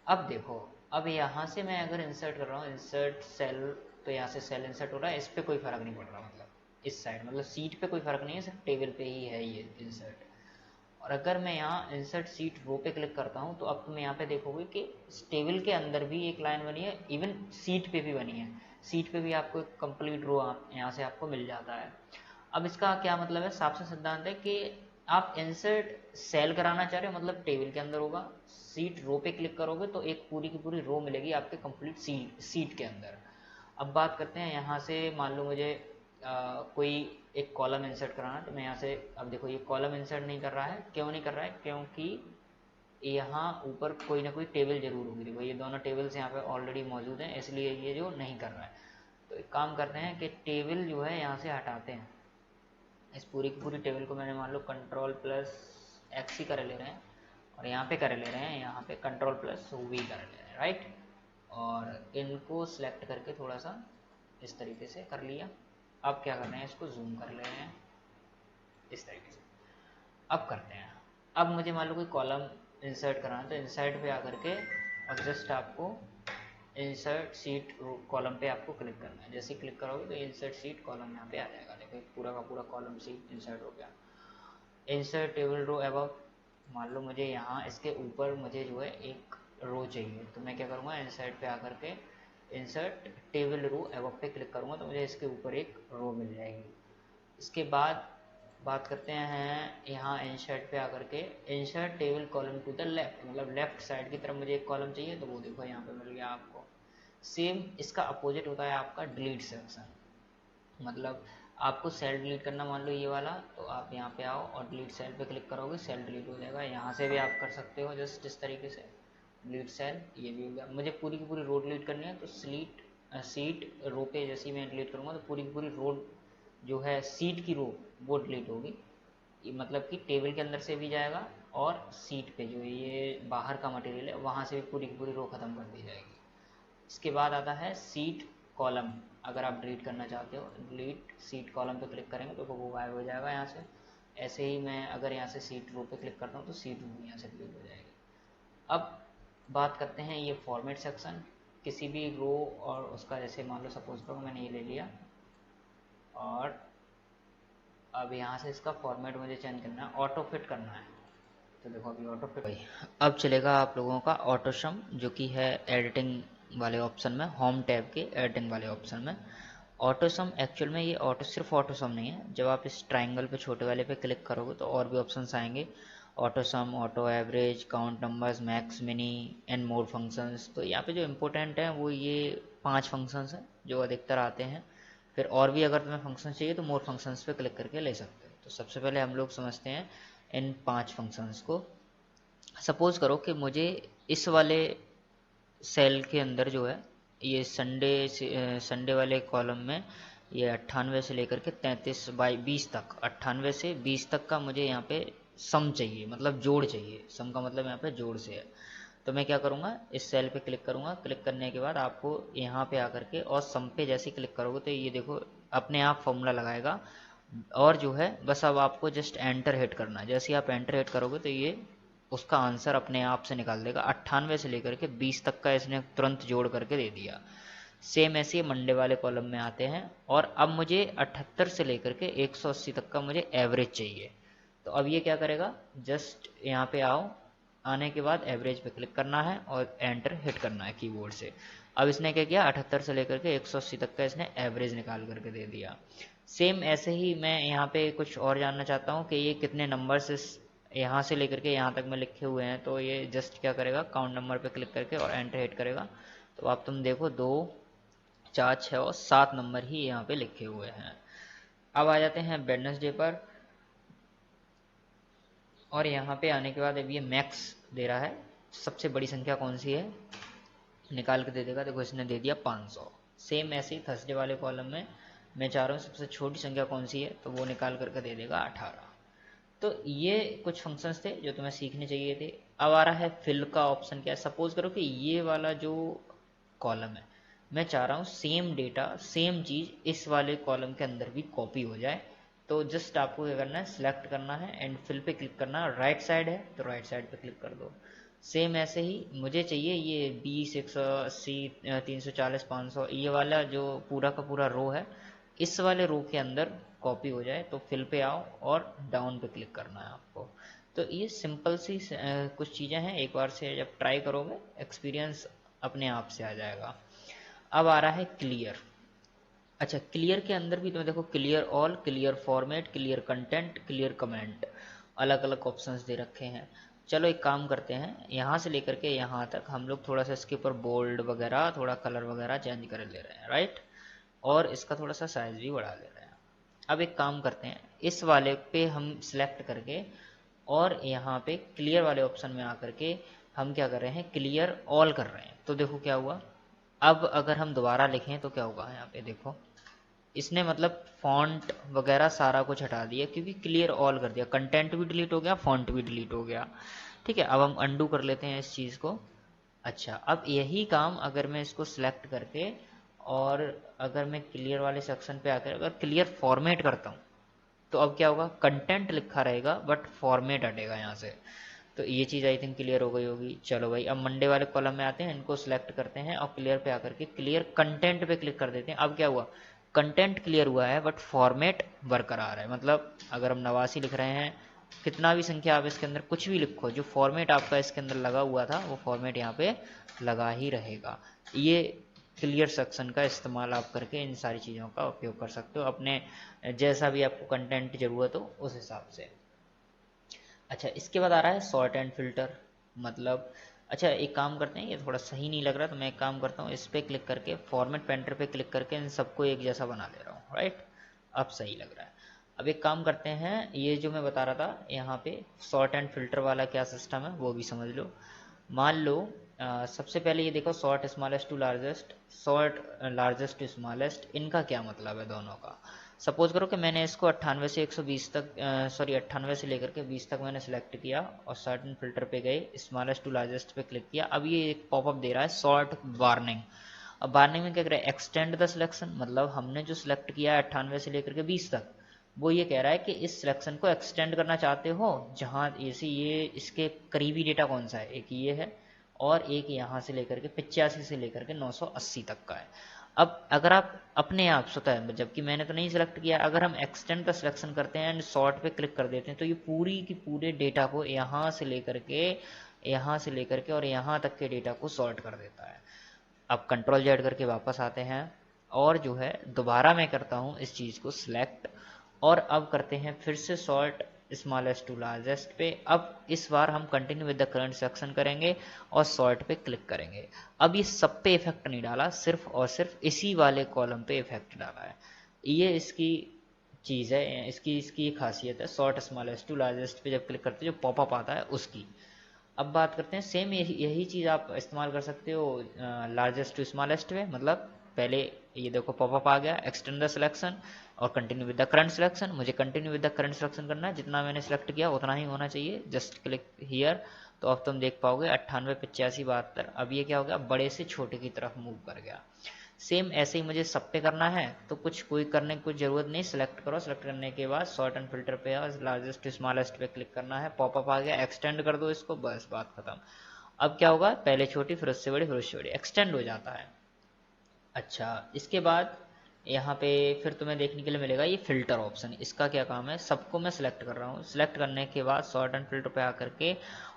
अब देखो, अब यहाँ से मैं अगर इंसर्ट कर रहा हूँ इंसर्ट सेल, तो यहाँ से सेल इंसर्ट हो रहा है, इस पर कोई फ़र्क नहीं पड़ रहा, मतलब इस साइड, मतलब सीट पे कोई फ़र्क नहीं है, सिर्फ टेबल पे ही है ये इंसर्ट। और अगर मैं यहाँ इंसर्ट सीट रो पे क्लिक करता हूँ तो अब तुम यहाँ पे देखोगे कि इस टेबल के अंदर भी एक लाइन बनी है, इवन सीट पे भी बनी है। सीट पे भी आपको एक कंप्लीट रो यहाँ से आपको मिल जाता है। अब इसका क्या मतलब है, साफ सा सिद्धांत है कि आप इंसर्ट सेल कराना चाह रहे हो, मतलब टेबल के अंदर होगा। सीट रो पे क्लिक करोगे तो एक पूरी की पूरी रो मिलेगी आपके कंप्लीट सीट के अंदर। अब बात करते हैं यहाँ से, मान लो मुझे कोई एक कॉलम इंसर्ट कराना, तो मैं यहाँ से, अब देखो ये कॉलम इंसर्ट नहीं कर रहा है। क्यों नहीं कर रहा है, क्योंकि यहाँ ऊपर कोई ना कोई टेबल जरूर होगी। देखो ये दोनों टेबल्स यहाँ पे ऑलरेडी मौजूद हैं, इसलिए ये जो नहीं कर रहा है। तो एक काम करते हैं कि टेबल जो है यहाँ से हटाते हैं। इस पूरी की पूरी टेबल को मैंने मान लो कंट्रोल प्लस X ही कर ले रहे हैं, और यहाँ पे कर ले रहे हैं, यहाँ पे कंट्रोल प्लस V कर ले रहे हैं, राइट। और इनको सिलेक्ट करके थोड़ा सा इस तरीके से कर लिया। अब क्या कर रहे हैं, इसको जूम कर ले रहे हैं इस तरीके से। अब करते हैं, अब मुझे मान लो कोई कॉलम इंसर्ट कराना है, तो इंसर्ट पे आकर के और जस्ट आपको इंसर्ट सीट कॉलम पे आपको क्लिक करना है। जैसे क्लिक करोगे तो इंसर्ट सीट कॉलम यहाँ पे आ जाएगा। देखो पूरा का पूरा कॉलम सीट इंसर्ट हो गया। इंसर्ट टेबल रो अबव, मान लो मुझे यहाँ इसके ऊपर मुझे जो है एक रो चाहिए, तो मैं क्या करूँगा, इंसर्ट पे आकर के इंसर्ट टेबल रो अबव पे क्लिक करूँगा तो मुझे इसके ऊपर एक रो मिल जाएगी। इसके बाद बात करते हैं यहाँ इंसर्ट पे आकर के, insert table column to the left, मतलब लेफ्ट साइड की तरफ मुझे एक कॉलम चाहिए, तो वो देखो यहाँ पे मिल गया आपको। सेम इसका अपोजिट होता है आपका डिलीट सेक्शन, मतलब आपको सेल डिलीट करना, मान लो ये वाला, तो आप यहाँ पे आओ और डिलीट सेल पे क्लिक करोगे, सेल डिलीट हो जाएगा। यहाँ से भी आप कर सकते हो जस्ट इस तरीके से, डिलीट सेल, ये भी हो गया। मुझे पूरी की पूरी रो डिलीट करनी है, तो सीट रो पे जैसे ही मैं डिलीट करूँगा तो पूरी की पूरी रो जो है सीट की रो वो डिलीट होगी, मतलब कि टेबल के अंदर से भी जाएगा और सीट पे जो ये बाहर का मटेरियल है वहाँ से भी पूरी की पूरी रो ख़त्म कर दी जाएगी। इसके बाद आता है सीट कॉलम, अगर आप डिलीट करना चाहते हो, डिलीट सीट कॉलम पे क्लिक करेंगे तो वो गायब हो जाएगा यहाँ से। ऐसे ही मैं अगर यहाँ से सीट रो पे क्लिक करता हूँ तो सीट रो यहाँ से डिलीट हो जाएगी। अब बात करते हैं ये फॉर्मेट सेक्शन, किसी भी रो और उसका, जैसे मान लो सपोज करो मैंने ये ले लिया और अब यहाँ से इसका फॉर्मेट मुझे चेंज करना है, ऑटो फिट करना है, तो देखो अभी ऑटो फिट। अब चलेगा आप लोगों का ऑटो सम, जो कि है एडिटिंग वाले ऑप्शन में, होम टैब के एडिटिंग वाले ऑप्शन में। ऑटो सम एक्चुअल में ये ऑटो सिर्फ ऑटो सम नहीं है, जब आप इस ट्राइंगल पे छोटे वाले पे क्लिक करोगे तो और भी ऑप्शंस आएंगे, auto some, auto average, count numbers, max, mini and more functions. तो यहाँ पे जो इम्पोर्टेंट है वो ये 5 फंक्शंस हैं जो अधिकतर आते हैं। फिर और भी अगर तुम्हें फंक्शन चाहिए तो मोर फंक्शंस पे क्लिक करके ले सकते हो। तो सबसे पहले हम लोग समझते हैं इन 5 फंक्शंस को। सपोज करो कि मुझे इस वाले सेल के अंदर जो है, ये संडे वाले कॉलम में ये 98 से लेकर के 33 बाई 20 तक, 98 से 20 तक का मुझे यहाँ पे सम चाहिए, मतलब जोड़ चाहिए। सम का मतलब यहाँ पे जोड़ से है। तो मैं क्या करूँगा, इस सेल पे क्लिक करूँगा, क्लिक करने के बाद आपको यहाँ पे आकर के और सम पे जैसे क्लिक करोगे तो ये देखो अपने आप फॉर्मूला लगाएगा, और जो है बस अब आपको जस्ट एंटर हिट करना है। जैसे ही आप एंटर हिट करोगे तो ये उसका आंसर अपने आप से निकाल देगा। 98 से लेकर के 20 तक का इसने तुरंत जोड़ करके दे दिया। सेम ऐसे मंडे वाले कॉलम में आते हैं, और अब मुझे 78 से लेकर के 180 तक का मुझे एवरेज चाहिए। तो अब ये क्या करेगा, जस्ट यहाँ पे आओ, आने के बाद एवरेज पे क्लिक करना है और एंटर हिट करना है कीबोर्ड से। अब इसने क्या किया, 78 से लेकर के 180 तक का इसने एवरेज निकाल करके दे दिया। सेम ऐसे ही मैं यहाँ पे कुछ और जानना चाहता हूँ कि ये कितने नंबर्स इस यहाँ से लेकर के यहाँ तक में लिखे हुए हैं, तो ये जस्ट क्या करेगा, काउंट नंबर पे क्लिक करके और एंटर हिट करेगा। तो आप तुम देखो 2, 4, 6 और 7 नंबर ही यहाँ पे लिखे हुए हैं। अब आ जाते हैं वेडनेसडे पर, और यहाँ पे आने के बाद अब ये मैक्स दे रहा है, सबसे बड़ी संख्या कौन सी है निकाल के दे देगा। देखो इसने दे दिया 500। सेम ऐसे ही थर्सडे वाले कॉलम में मैं चाह रहा हूँ सबसे छोटी संख्या कौन सी है, तो वो निकाल करके दे देगा 18। तो ये कुछ फंक्शंस थे जो तुम्हें सीखने चाहिए थे। अब आ रहा है फिल का ऑप्शन। क्या है, सपोज करो कि ये वाला जो कॉलम है, मैं चाह रहा हूँ सेम डेटा, सेम चीज़ इस वाले कॉलम के अंदर भी कॉपी हो जाए। तो जस्ट आपको क्या करना है, सिलेक्ट करना है एंड फिल पे क्लिक करना है। राइट साइड है तो राइट साइड पे क्लिक कर दो। सेम ऐसे ही मुझे चाहिए ये 20, 180, 340, 500, ये वाला जो पूरा का पूरा रो है, इस वाले रो के अंदर कॉपी हो जाए। तो फिल पे आओ और डाउन पे क्लिक करना है आपको। तो ये सिंपल सी कुछ चीज़ें हैं, एक बार से जब ट्राई करोगे एक्सपीरियंस अपने आप से आ जाएगा। अब आ रहा है क्लियर। अच्छा, क्लियर के अंदर भी तुम्हें देखो, clear all, clear format, clear content, clear comment, अलग अलग ऑप्शंस दे रखे हैं। चलो एक काम करते हैं, यहाँ से लेकर के यहाँ तक हम लोग थोड़ा सा इसके ऊपर बोल्ड वगैरह, थोड़ा कलर वगैरह चेंज कर ले रहे हैं, राइट, और इसका थोड़ा सा साइज भी बढ़ा ले रहे हैं। अब एक काम करते हैं, इस वाले पे हम सिलेक्ट करके और यहाँ पे क्लियर वाले ऑप्शन में आकर के हम क्या कर रहे हैं, क्लियर ऑल कर रहे हैं। तो देखो क्या हुआ, अब अगर हम दोबारा लिखें तो क्या होगा, यहाँ पे देखो इसने मतलब फॉन्ट वगैरह सारा कुछ हटा दिया, क्योंकि क्लियर ऑल कर दिया, कंटेंट भी डिलीट हो गया, फॉन्ट भी डिलीट हो गया। ठीक है, अब हम अंडू कर लेते हैं इस चीज़ को। अच्छा, अब यही काम अगर मैं इसको सिलेक्ट करके और अगर मैं क्लियर वाले सेक्शन पे आकर अगर क्लियर फॉर्मेट करता हूँ, तो अब क्या होगा, कंटेंट लिखा रहेगा बट फॉर्मेट हटेगा यहाँ से। तो ये चीज़ आई थिंक क्लियर हो गई होगी। चलो भाई, अब मंडे वाले कॉलम में आते हैं, इनको सिलेक्ट करते हैं और क्लियर पे आकर के क्लियर कंटेंट पे क्लिक कर देते हैं। अब क्या हुआ, कंटेंट क्लियर हुआ है बट फॉर्मेट बरकरार है। मतलब अगर हम 89 लिख रहे हैं, कितना भी संख्या आप इसके अंदर कुछ भी लिखो, जो फॉर्मेट आपका इसके अंदर लगा हुआ था वो फॉर्मेट यहाँ पे लगा ही रहेगा। ये क्लियर सेक्शन का इस्तेमाल आप करके इन सारी चीज़ों का उपयोग कर सकते हो अपने जैसा भी आपको कंटेंट ज़रूरत हो उस हिसाब से। अच्छा, इसके बाद आ रहा है सॉर्ट एंड फिल्टर। मतलब अच्छा, एक काम करते हैं, ये थोड़ा सही नहीं लग रहा तो मैं एक काम करता हूँ, इस पर क्लिक करके फॉर्मेट पेंटर पे क्लिक करके इन सबको एक जैसा बना दे रहा हूँ, राइट। अब सही लग रहा है। अब एक काम करते हैं, ये जो मैं बता रहा था यहाँ पे सॉर्ट एंड फिल्टर वाला क्या सिस्टम है वो भी समझ लो। मान लो सबसे पहले ये देखो, sort smallest to largest, sort largest to smallest, इनका क्या मतलब है दोनों का। सपोज करो कि मैंने इसको 98 से 120 तक, सॉरी 98 से लेकर के 20 तक मैंने सेलेक्ट किया और सर्टेन फिल्टर पे गए, स्मॉलेस्ट टू लार्जेस्ट पे क्लिक किया। अब ये एक पॉपअप दे रहा है सॉर्ट वार्निंग। अब वार्निंग में क्या कर रहा है, एक्सटेंड द सिलेक्शन, मतलब हमने जो सिलेक्ट किया है 98 से लेकर के 20 तक, वो ये कह रहा है कि इस सिलेक्शन को एक्सटेंड करना चाहते हो, जहाँ ये इसके करीबी डेटा कौन सा है, एक ये है और एक यहाँ से लेकर के 85 से लेकर के 980 तक का है। अब अगर आप अपने आप स्वतः, जबकि मैंने तो नहीं सिलेक्ट किया, अगर हम एक्सटेंड का सिलेक्शन करते हैं एंड सॉर्ट पे क्लिक कर देते हैं तो ये पूरी की पूरे डेटा को यहाँ से लेकर के और यहाँ तक के डेटा को सॉर्ट कर देता है। अब कंट्रोल जेड करके वापस आते हैं और जो है दोबारा मैं करता हूँ इस चीज़ को सिलेक्ट, और अब करते हैं फिर से सॉर्ट स्मॉलेस्ट टू लार्जेस्ट पे। अब इस बार हम continue with the current section करेंगे और सॉर्ट पे क्लिक करेंगे। अब ये सब पे इफेक्ट नहीं डाला, सिर्फ और सिर्फ इसी वाले कॉलम पे इफेक्ट डाला है। ये इसकी चीज़ है, इसकी खासियत है, सॉर्ट स्मॉलेस्ट टू लार्जेस्ट पे जब क्लिक करते हैं जो पॉपअप आता है उसकी। अब बात करते हैं, सेम यही चीज़ आप इस्तेमाल कर सकते हो लार्जेस्ट टू स्मॉलेस्ट में। मतलब पहले ये देखो पॉपअप आ गया, एक्सटेंड द सिलेक्शन और continue with the current selection. मुझे continue with the current selection करना है, जितना मैंने सेलेक्ट किया उतना ही होना चाहिए। जस्ट क्लिक हियर, तो अब तुम देख पाओगे 98, 85, 72। अब ये क्या हो गया, बड़े से छोटे की तरफ मूव कर गया। सेम ऐसे ही मुझे सब पे करना है, तो कोई करने की कुछ ज़रूरत नहीं, सिलेक्ट करो, सिलेक्ट करने के बाद सॉर्ट एंड फिल्टर पे और लार्जेस्ट टू स्मॉलेस्ट पे क्लिक करना है, पॉपअप आ गया, एक्सटेंड कर दो इसको, बस बात खत्म। अब क्या होगा, पहले छोटी फिर उससे बड़ी फिर उससे बड़ी, एक्सटेंड हो जाता है। अच्छा, इसके बाद यहाँ पे फिर तुम्हें देखने के लिए मिलेगा ये फिल्टर ऑप्शन। इसका क्या काम है, सबको मैं सिलेक्ट कर रहा हूँ, सिलेक्ट करने के बाद सॉर्ट एंड फिल्टर पे आकर के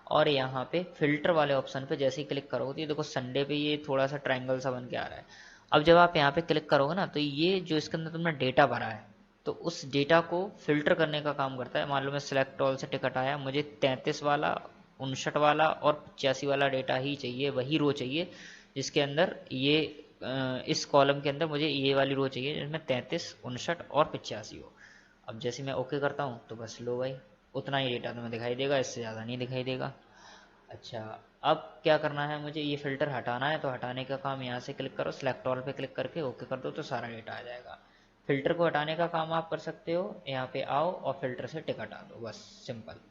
और यहाँ पे फिल्टर वाले ऑप्शन पे जैसे ही क्लिक करोगे तो ये देखो संडे पे ये थोड़ा सा ट्रायंगल सा बन के आ रहा है। अब जब आप यहाँ पे क्लिक करोगे ना, तो ये जो इसके अंदर तुमने डेटा भरा है तो उस डेटा को फिल्टर करने का काम करता है। मान लो मैं सिलेक्ट ऑल से टिकट आया, मुझे 33 वाला, 59 वाला और 85 वाला डेटा ही चाहिए, वही रो चाहिए जिसके अंदर ये इस कॉलम के अंदर मुझे ये वाली रो चाहिए जिसमें 33, 59 और 85 हो। अब जैसे मैं ओके करता हूँ तो बस लो भाई, उतना ही डेटा तुम्हें दिखाई देगा, इससे ज़्यादा नहीं दिखाई देगा। अच्छा, अब क्या करना है, मुझे ये फिल्टर हटाना है, तो हटाने का काम यहाँ से क्लिक करो, सिलेक्ट ऑल पे क्लिक करके ओके कर दो तो सारा डेटा आ जाएगा। फिल्टर को हटाने का काम आप कर सकते हो, यहाँ पे आओ और फिल्टर से टिक हटा दो, बस सिंपल।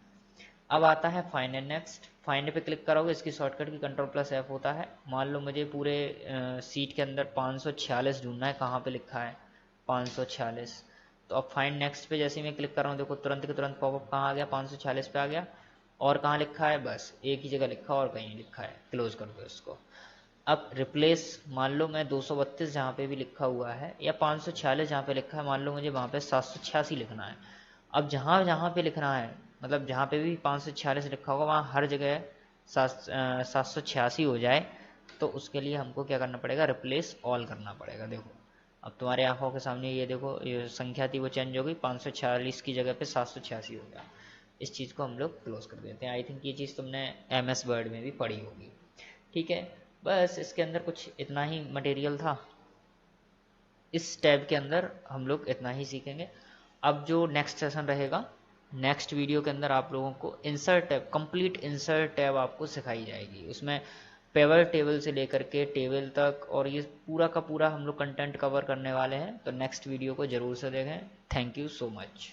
अब आता है फाइंड एंड नेक्स्ट। फाइंड पे क्लिक करोगे, इसकी शॉर्टकट की कंट्रोल+F होता है। मान लो मुझे पूरे सीट के अंदर 546 ढूंढना है, कहाँ पे लिखा है 546, तो अब फाइंड नेक्स्ट पे जैसे ही मैं क्लिक कर रहा हूँ देखो तुरंत के तुरंत पॉपअप कहाँ आ गया, 546 पे आ गया। और कहाँ लिखा है, बस एक ही जगह लिखा और कहीं लिखा है, क्लोज कर दो इसको। अब रिप्लेस, मान लो मैं 232 जहाँ पे भी लिखा हुआ है या 546 जहाँ पे लिखा है, मान लो मुझे वहाँ पे 786 लिखना है। अब जहाँ जहाँ पे लिखना है, मतलब जहाँ पे भी 546 लिखा होगा वहाँ हर जगह 786 हो जाए, तो उसके लिए हमको क्या करना पड़ेगा, रिप्लेस ऑल करना पड़ेगा। देखो अब तुम्हारे आंखों के सामने ये देखो, ये संख्या थी वो चेंज हो गई, 546 की जगह पे 786 हो गया। इस चीज़ को हम लोग क्लोज कर देते हैं। आई थिंक ये चीज़ तुमने MS वर्ड में भी पढ़ी होगी। ठीक है, बस इसके अंदर कुछ इतना ही मटेरियल था। इस टैब के अंदर हम लोग इतना ही सीखेंगे। अब जो नेक्स्ट सेशन रहेगा, नेक्स्ट वीडियो के अंदर आप लोगों को insert tab, complete insert tab आपको सिखाई जाएगी। उसमें पेवर टेबल से लेकर के टेबल तक और ये पूरा का पूरा हम लोग कंटेंट कवर करने वाले हैं। तो नेक्स्ट वीडियो को ज़रूर से देखें। Thank you so much.